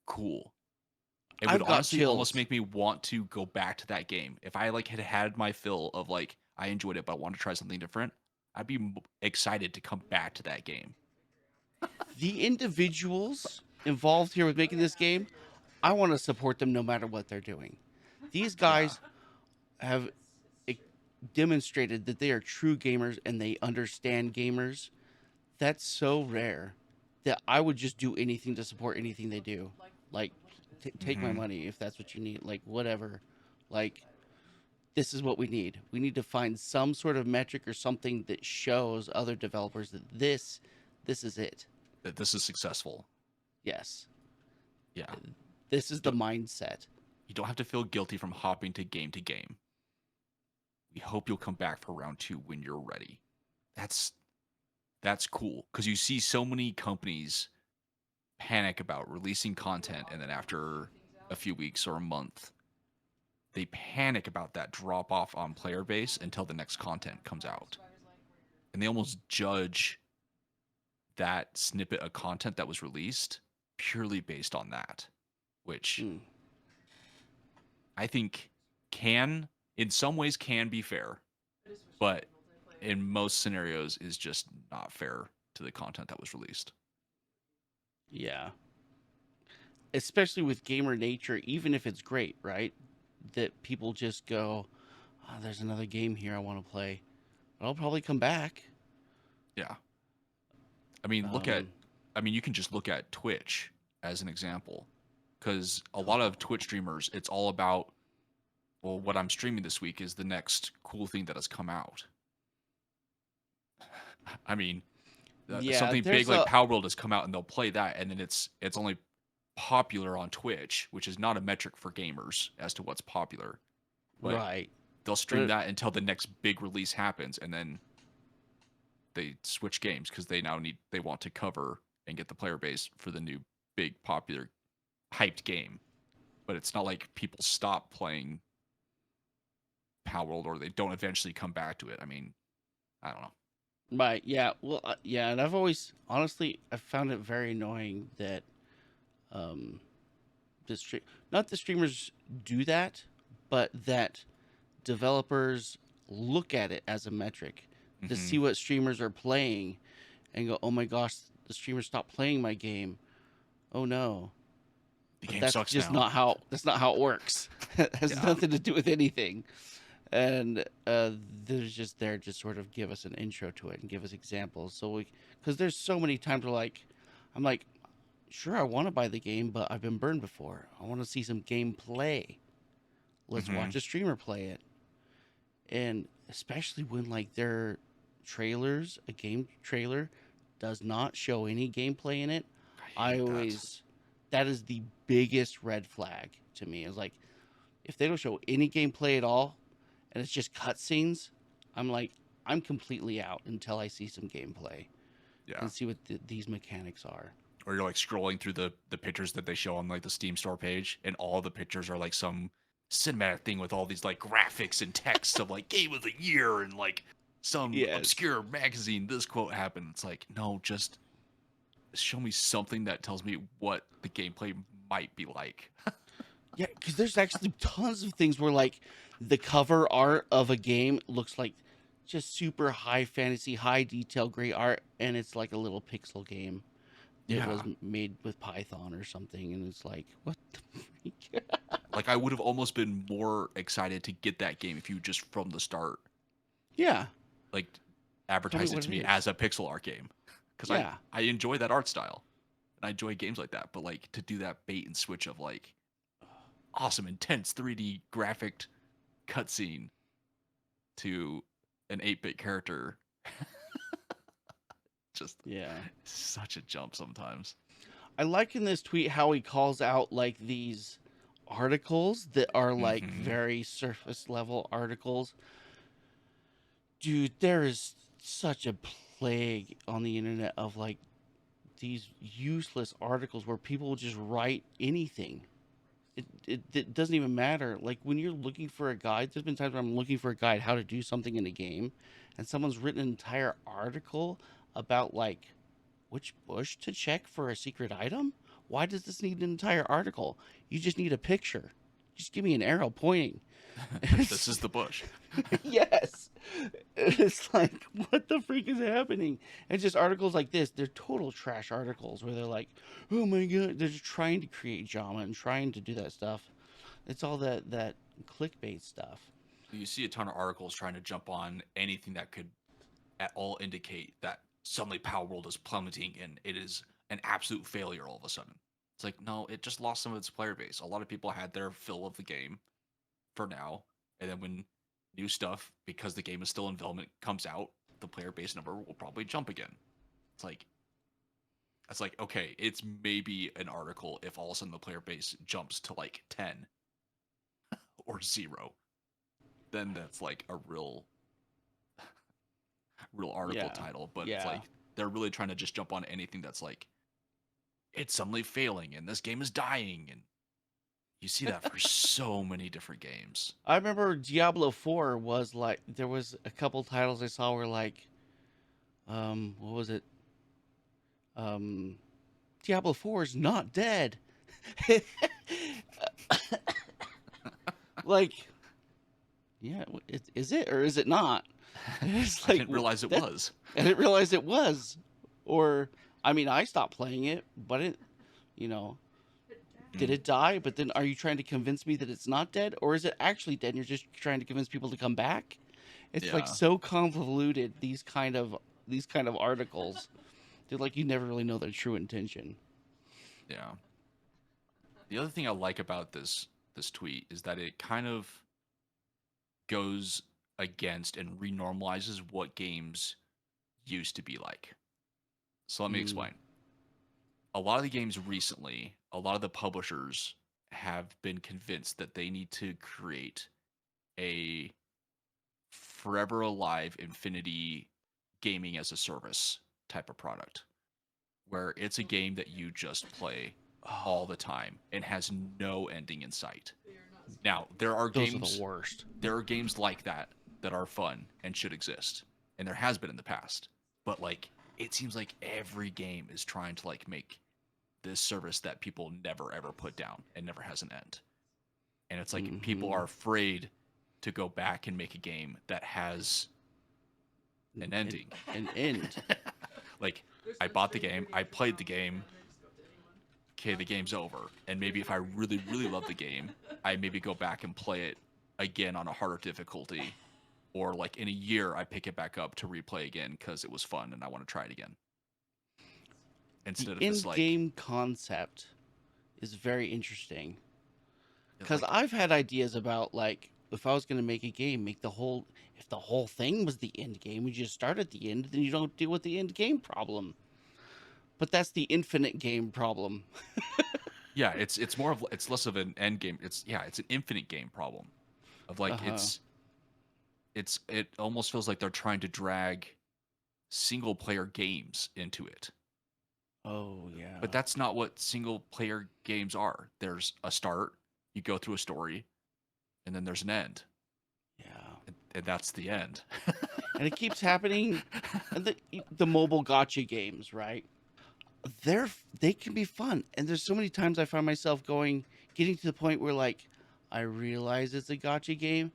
cool. It would I've got honestly almost chills. make me want to go back to that game. If I like had my fill of like I enjoyed it, but I want to try something different, I'd be excited to come back to that game. The individuals involved here with making this game, I want to support them no matter what they're doing. These Yeah. guys have e- demonstrated that they are true gamers and they understand gamers. That's so rare that I would just do anything to support anything they do. Like, take my Hmm. money if that's what you need. Like, whatever. Like, this is what we need. We need to find some sort of metric or something that shows other developers that this is it. That this is successful. Yes. Yeah. This is You the don't mindset. you don't have to feel guilty from hopping to game to game. We hope you'll come back for round two when you're ready. That's that's cool because you see so many companies panic about releasing content and then after a few weeks or a month they panic about that drop off on player base until the next content comes out. And they almost judge that snippet of content that was released purely based on that, which Mm. I think can, in some ways, can be fair, but in most scenarios is just not fair to the content that was released. Yeah. Especially with gamer nature, even if it's great, right? That people just go, oh, there's another game here I want to play. But I'll probably come back. Yeah. I mean, Um, you can just look at Twitch as an example, because a lot oh, of Twitch streamers, it's all about, well, what I'm streaming this week is the next cool thing that has come out. I mean, yeah, something big there's like a Power World has come out, and they'll play that, and then it's only popular on Twitch, which is not a metric for gamers as to what's popular. But right. they'll stream But that until the next big release happens, and then they switch games because they want to cover and get the player base for the new big popular hyped game. But it's not like people stop playing Power World or they don't eventually come back to it. I mean, I don't know. right, yeah, well, yeah, and I've always honestly I found it very annoying that um the not the streamers do that, but that developers look at it as a metric to Hmm. see what streamers are playing and go, "Oh my gosh, the streamer stopped playing my game. Oh no." The But game sucks now. that's not how it works. It has Yeah. nothing to do with anything. And there's just there to sort of give us an intro to it and give us examples. So we, because there's so many times where like, I'm like, sure, I want to buy the game, but I've been burned before. I want to see some gameplay. Let's Hmm. watch a streamer play it. And especially when like their trailers, a game trailer, does not show any gameplay in it, I I hate that. always that is the biggest red flag to me. It's like if they don't show any gameplay at all and it's just cutscenes, I'm like I'm completely out until I see some gameplay Yeah. and see what these mechanics are. Or you're like scrolling through the pictures that they show on like the Steam store page, and all the pictures are like some cinematic thing with all these like graphics and text of like game of the year and like some Yes. obscure magazine this quote happened. It's like, no, just show me something that tells me what the gameplay might be like. Yeah, because there's actually tons of things where like the cover art of a game looks like just super high fantasy, high detail, great art, and it's like a little pixel game that was Yeah. made with Python or something, and it's like, what the freak? Like I would have almost been more excited to get that game if you just from the start Yeah, like tell me advertised it what to it me is. as a pixel art game. Cuz Yeah, I enjoy that art style. And I enjoy games like that, but like to do that bait and switch of like awesome intense 3D graphic cutscene to an 8-bit character, just yeah. such a jump sometimes. I like in this tweet how he calls out like these articles that are like Hmm. very surface level articles. Dude, there is such a plague on the internet of like these useless articles where people will just write anything. It doesn't even matter. Like when you're looking for a guide, there's been times where I'm looking for a guide how to do something in a game, and someone's written an entire article about like which bush to check for a secret item. Why does this need an entire article? You just need a picture. Just give me an arrow pointing. This is the bush. Yes. It's like, what the freak is happening? And just articles like this, they're total trash articles where they're like, oh my god, they're just trying to create drama and trying to do that stuff. It's all that clickbait stuff. You see a ton of articles trying to jump on anything that could at all indicate that suddenly Power World is plummeting and it is an absolute failure all of a sudden. It's like, no, it just lost some of its player base. A lot of people had their fill of the game for now. And then when new stuff, because the game is still in development, comes out, the player base number will probably jump again. It's like, okay, it's maybe an article if all of a sudden the player base jumps to like 10 or 0. Then that's like a real article Yeah. title, but it's Yeah. like they're really trying to just jump on anything that's like it's suddenly failing and this game is dying, and you see that for so many different games. I remember Diablo 4 was like there was a couple titles I saw were like what was it? Um Diablo 4 is not dead. Like, yeah, is it or is it not? It's I like didn't realize it that was. I didn't realize it was. Or I mean, I stopped playing it, but You know, did Mm, it die? But then are you trying to convince me that it's not dead? Or is it actually dead and you're just trying to convince people to come back? It's like yeah, so convoluted, these kind of articles. They're like you never really know their true intention. yeah. The other thing I like about this tweet is that it kind of goes against and renormalizes what games used to be like. So let me Mm. explain. A lot of the games recently, a lot of the publishers have been convinced that they need to create a forever alive infinity gaming as a service type of product where it's a game that you just play all Oh, the time and has no ending in sight. Now, there are those are the games worst. there are games like that that are fun and should exist. And there has been in the past. But like it seems like every game is trying to like make this service that people never ever put down and never has an end. And it's like people Mm-hmm. are afraid to go back and make a game that has an An, ending. an end. Like I bought the game, I played the game, okay, the game's over. And maybe if I really, really love the game, I maybe go back and play it again on a harder difficulty. Or like in a year, I pick it back up to replay again because it was fun and I want to try it again. The Instead of this end like, game concept is very interesting it's because like, I've had ideas about like if I was going to make a game, make the whole if the whole thing was the end game, we just start at the end, then you don't deal with the end game problem. But that's the infinite game problem. yeah, it's more of it's less of an end game. It's yeah, it's an infinite game problem of Uh like huh. it almost feels like they're trying to drag single player games into it. Oh But yeah. that's not what single player games are. There's a start, you go through a story, and then there's an end, Yeah. and that's the end. And it keeps happening. And the mobile gotcha games, right? They can be fun, and there's so many times I find myself getting to the point where like I realize it's a gotcha game,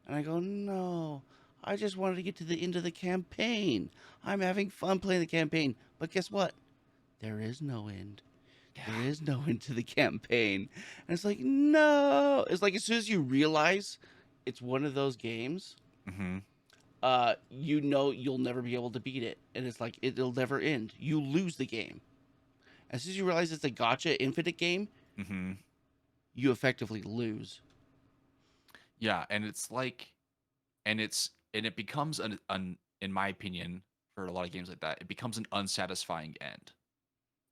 and I go, no, I just wanted to get to the end of the campaign. I'm having fun playing the campaign, but guess what? There is no end. There Yeah. is no end to the campaign, and it's like no. It's like as soon as you realize it's one of those games, Mm-hmm. you know you'll never be able to beat it, and it's like it'll never end. You lose the game. As soon as you realize it's a gotcha infinite game, Mm-hmm. you effectively lose. Yeah, and it's like, and it becomes an in my opinion, for a lot of games like that, it becomes an unsatisfying end.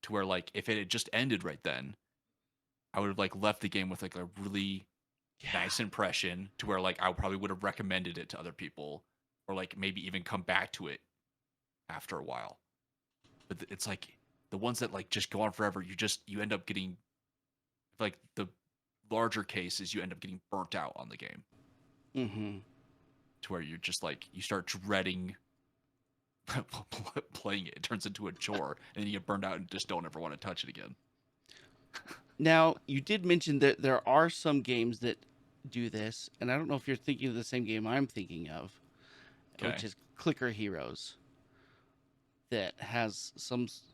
To where like if it had just ended right then, I would have like left the game with like a really Yeah. nice impression to where like I probably would have recommended it to other people or like maybe even come back to it after a while. But it's like the ones that like just go on forever, you end up getting like the larger cases you end up getting burnt out on the game Mm-hmm. to where you're just like you start dreading playing it. It turns into a chore and then you get burned out and just don't ever want to touch it again. Now, you did mention that there are some games that do this, and I don't know if you're thinking of the same game I'm thinking of, which Okay. is Clicker Heroes, that has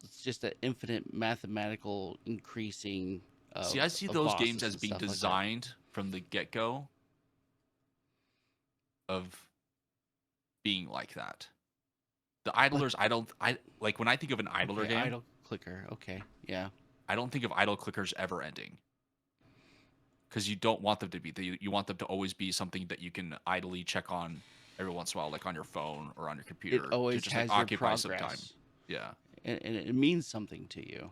it's just an infinite mathematical increasing See, I see of those games bosses as and being stuff like that. designed from the get-go of being like that. The But idlers, I like when I think of an idler okay, game, idle clicker. Okay, yeah, I don't think of idle clickers ever ending because you don't want them to be. You want them to always be something that you can idly check on every once in a while, like on your phone or on your it computer, to always just like has your occupy some time. progress, Yeah, and it means something to you.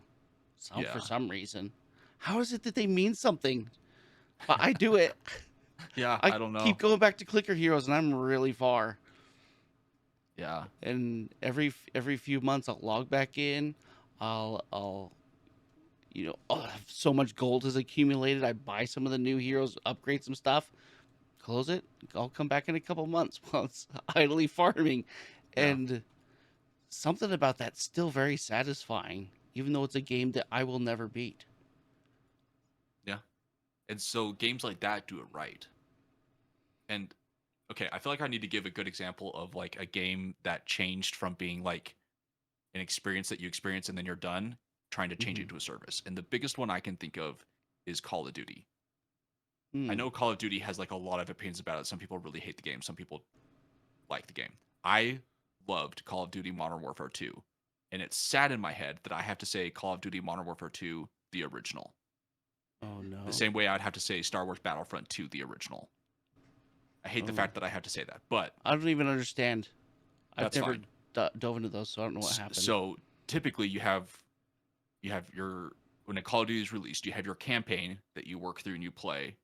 Some for yeah, some reason. How is it that they mean something? But I do it. yeah. I I don't keep know. going back to Clicker Heroes, and I'm really far. Yeah, And every few months, I'll log back in. I'll so much gold has accumulated. I buy some of the new heroes, upgrade some stuff, close it. I'll come back in a couple months while it's idly farming, yeah, and something about that's still very satisfying, even though it's a game that I will never beat. yeah. And so games like that do it right. And okay, I feel like I need to give a good example of like a game that changed from being like an experience that you experience and then you're done trying to change it Mm-hmm. into a service. And the biggest one I can think of is Call of Duty. I Mm. know Call of Duty has like a lot of opinions about it. Some people really hate the game, some people like the game. I loved Call of Duty Modern Warfare 2. And it's sad in my head that I have to say Call of Duty Modern Warfare 2, the original. Oh The no. same way I'd have to say Star Wars Battlefront 2, the original. I hate the Oh, fact that I have to say that, but I don't even understand. I've that's never fine. dove into those, so I don't know what happened. So typically you have your when a Call of Duty is released, you have your campaign that you work through and you play.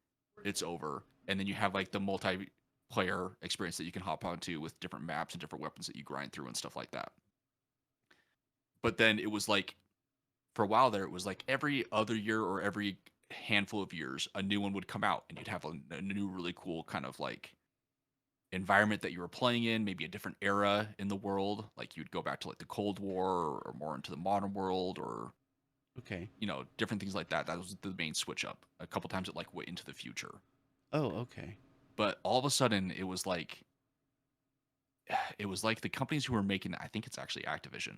It's over, and then you have like the multiplayer experience that you can hop onto with different maps and different weapons that you grind through and stuff like that. But then it was like for a while there, it was like every other year or every handful of years, a new one would come out, and you'd have a new really cool kind of like environment that you were playing in, maybe a different era in the world. Like you'd go back to like the Cold War or more into the modern world or Okay. different things like that. That was the main switch up. A couple times it like went into the future. Oh, okay. But all of a sudden it was like the companies who were making that, I think it's actually Activision,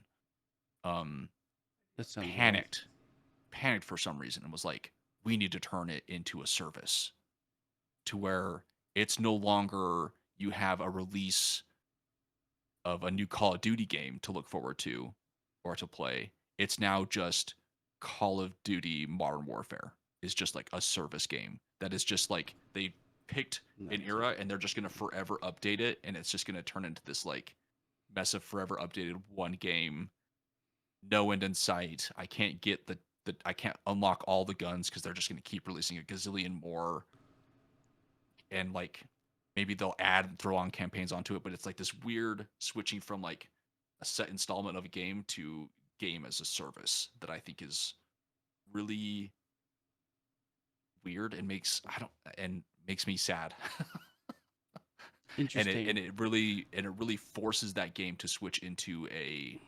um, That sounds right. panicked. Panicked for some reason and was like, we need to turn it into a service to where it's no longer you have a release of a new Call of Duty game to look forward to or to play. It's now just Call of Duty Modern Warfare is just like a service game that is just like they picked an That's era and they're just going to forever update it, and it's just going to turn into this like mess of forever updated one game, no end in sight. I can't get the I can't unlock all the guns because they're just going to keep releasing a gazillion more, and like maybe they'll add and throw on campaigns onto it, but it's like this weird switching from like a set installment of a game to game as a service that I think is really weird and makes me sad. and it interesting. and it really and it really forces that game to switch into a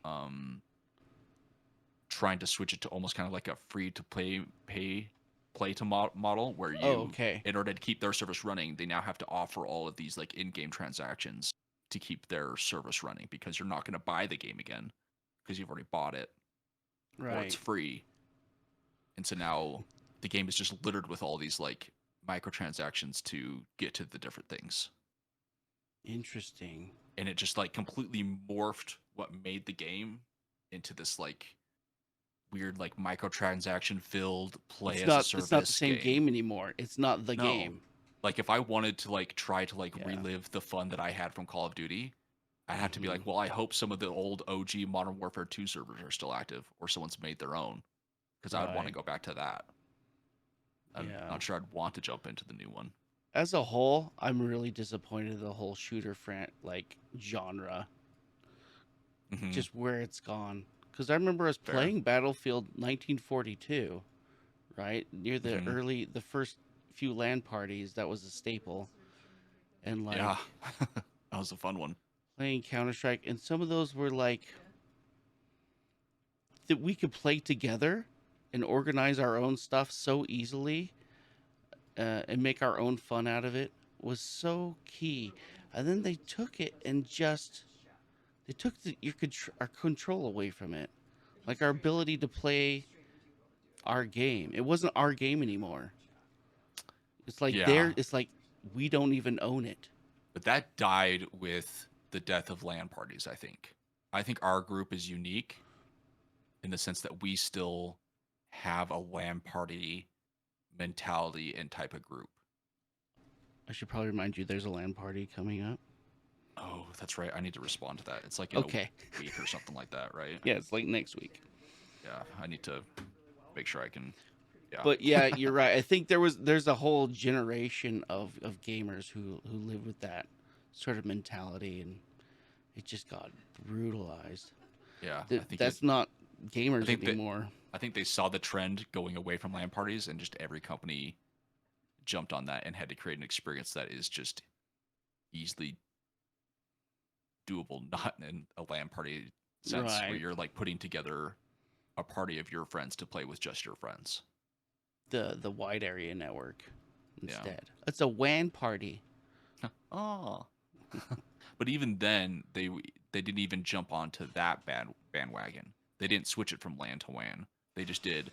um trying to switch it to almost kind of like a free to play to model where Oh, you, okay. in order to keep their service running, they now have to offer all of these like in-game transactions to keep their service running because you're not going to buy the game again because you've already bought it or it's Right. free. And so now the game is just littered with all these like microtransactions to get to the different things. Interesting. And it just like completely morphed what made the game into this like weird like microtransaction filled play It's as a not the service same game. game anymore. It's not the No. game. Like if I wanted to like try to like Yeah. relive the fun that I had from Call of Duty, I'd have to be Hmm. like, well, I hope some of the old OG Modern Warfare 2 servers are still active or someone's made their own because I would want to Right. go back to that. I'm Yeah. not sure I'd want to jump into the new one. As a whole, I'm really disappointed in the whole shooter like genre, Hmm. just where it's gone. Because I remember us Fair. playing Battlefield 1942, right near Hmm. the first few LAN parties. That was a staple, and Yeah. like That was a fun one. playing Counter Strike, and some of those were like that we could play together and organize our own stuff so easily, and make our own fun out of it was so key. And then they took it and just they took our control away from it, like our ability to play our game. It wasn't our game anymore. It's like Yeah. it's like we don't even own it. But that died with the death of LAN parties, I think. I think our group is unique in the sense that we still have a LAN party mentality and type of group. I should probably remind you there's a LAN party coming up. Oh, that's right. I need to respond to that. It's like in a Okay. week or something like that, right? Yeah, it's like next week. Yeah, I need to make sure I can. Yeah. But yeah, you're right. I think there's a whole generation of gamers who live with that sort of mentality, and it just got brutalized. Yeah, That's not I gamers think that anymore. I think they saw the trend going away from LAN parties, and just every company jumped on that and had to create an experience that is just easily doable, not in a LAN party sense where Right. you're like putting together a party of your friends to play with just your friends. The wide area network Yeah. instead. It's a WAN party. Oh. But even then, they didn't even jump onto that bandwagon. They didn't switch it from LAN to WAN. They just did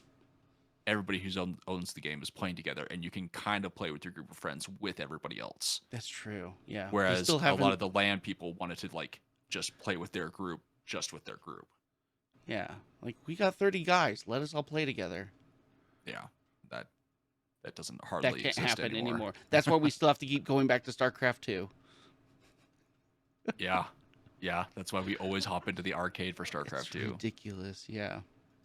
everybody owns the game is playing together, and you can kind of play with your group of friends with everybody else. That's true. Yeah, they Whereas still a lot haven't. of the LAN people wanted to like just play with their group, just with their group. Yeah, like we got 30 guys. Let us all play together. Yeah, that that doesn't That hardly can't exist happen anymore. anymore. That's why we still have to keep going back to StarCraft 2. Yeah, yeah, that's why we always hop into the arcade for StarCraft It's 2 ridiculous. Yeah.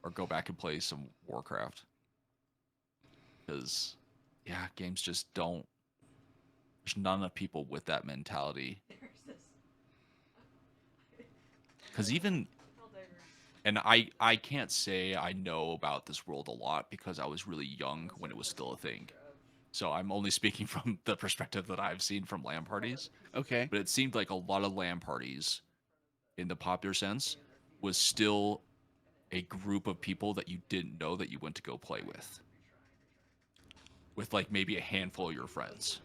or go back and play some Warcraft because yeah, games just don't. There's not enough people with that mentality. Because even and I can't say I know about this world a lot because I was really young when it was still a thing. So I'm only speaking from the perspective that I've seen from LAN parties. Okay. But it seemed like a lot of LAN parties, in the popular sense, was still a group of people that you didn't know that you went to go play with like maybe a handful of your friends.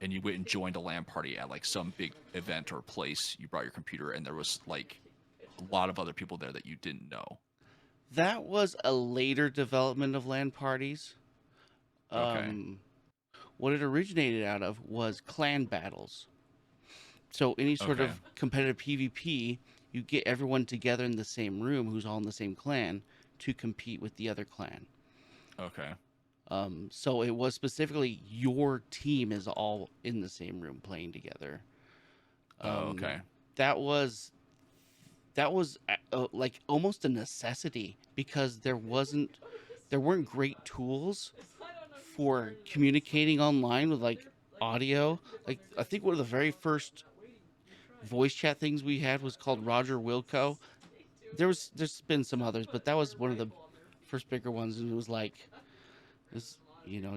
And you went and joined a LAN party at like some big event or place. You brought your computer, and there was like a lot of other people there that you didn't know. That was a later development of LAN parties. Okay. Um, what it originated out of was clan battles. So any sort Okay. of competitive PvP, you get everyone together in the same room who's all in the same clan to compete with the other clan. Okay. So it was specifically your team is all in the same room playing together. Oh, Um, okay. that was like almost a necessity because there weren't great tools for communicating online with like audio. Like I think one of the very first voice chat things we had was called Roger Wilco. There's been some others, but that was one of the first bigger ones, and it was like this,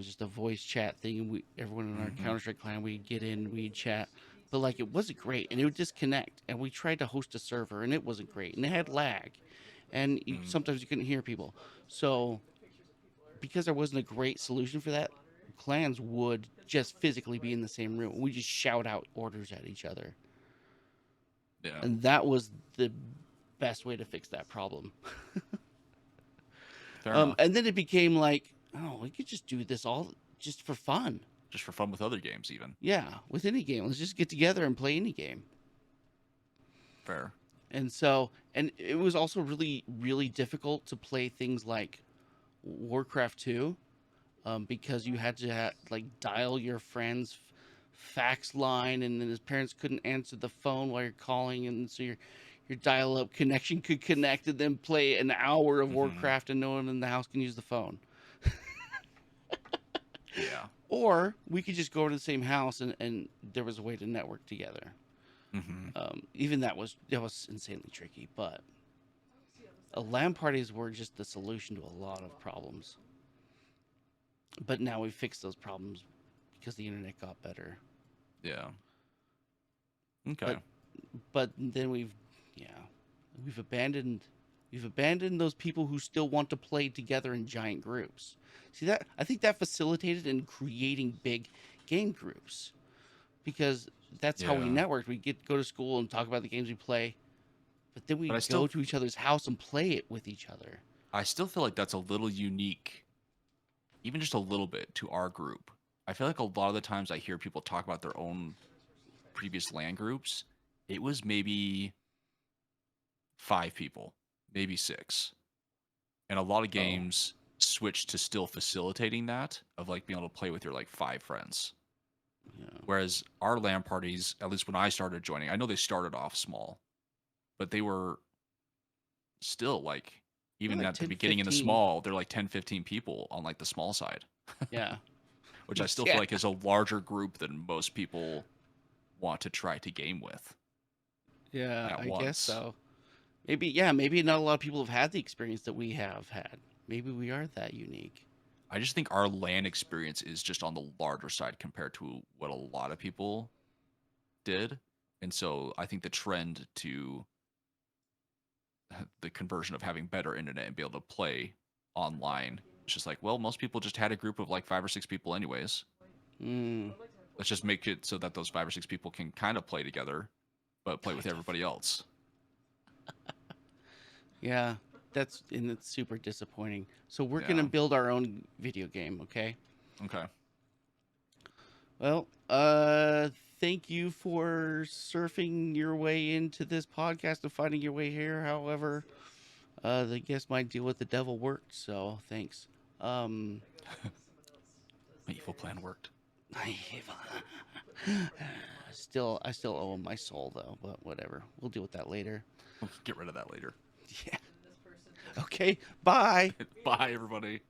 just a voice chat thing. And everyone in our Mm-hmm. Counter Strike clan, we'd get in, we'd chat, but like it wasn't great, and it would disconnect. And we tried to host a server, and it wasn't great, and it had lag, and Mm. sometimes you couldn't hear people. So because there wasn't a great solution for that, clans would just physically be in the same room. We just shout out orders at each other, Yeah. and that was the best way to fix that problem. Fair enough. And then it became like, oh, we could just do this all just for fun. Just for fun with other games, even. Yeah, with any game, let's just get together and play any game. Fair. And it was also really, really difficult to play things like Warcraft 2, because you had to like dial your friend's fax line, and then his parents couldn't answer the phone while you're calling, and so your dial-up connection could connect and then play an hour of Mm-hmm. Warcraft, and no one in the house can use the phone. Yeah. Or we could just go to the same house, and there was a way to network together. Mm-hmm. Even that was insanely tricky, but LAN parties were just the solution to a lot of problems. But now we've fixed those problems because the internet got better. Yeah. Okay. But but then yeah, we've abandoned we've abandoned those people who still want to play together in giant groups. See that? I think that facilitated in creating big game groups because that's how we Yeah. networked. We go to school and talk about the games we play, but then But we go to each other's house and play it with each other. I still feel like that's a little unique, even just a little bit, to our group. I feel like a lot of the times I hear people talk about their own previous LAN groups, it was maybe 5 people, maybe 6. And a lot of Oh, games switched to still facilitating that of like being able to play with your like 5 friends. yeah. Whereas our LAN parties, at least when I started joining, I know they started off small, but they were still like We're even like at the 10, beginning in the 15. small, they're like 10, 15 people on like the small side, Yeah. which I still feel Yeah. like is a larger group than most people want to try to game with Yeah, at I guess once. so. Maybe not a lot of people have had the experience that we have had. Maybe we are that unique. I just think our LAN experience is just on the larger side compared to what a lot of people did. And so I think the trend to the conversion of having better internet and be able to play online, it's just like, well, most people just had a group of like 5 or 6 people anyways. Mm. Let's just make it so that those 5 or 6 people can kind of play together, but play with Kind of. everybody else. Yeah. it's super disappointing. So we're Yeah. gonna build our own video game, okay? Okay. Well, thank you for surfing your way into this podcast and finding your way here. However, I guess my deal with the devil worked, so thanks. Um, My evil plan worked. I still owe him my soul though, but whatever. We'll deal with that later. We'll get rid of that later. Yeah. Okay. Bye. Bye, everybody.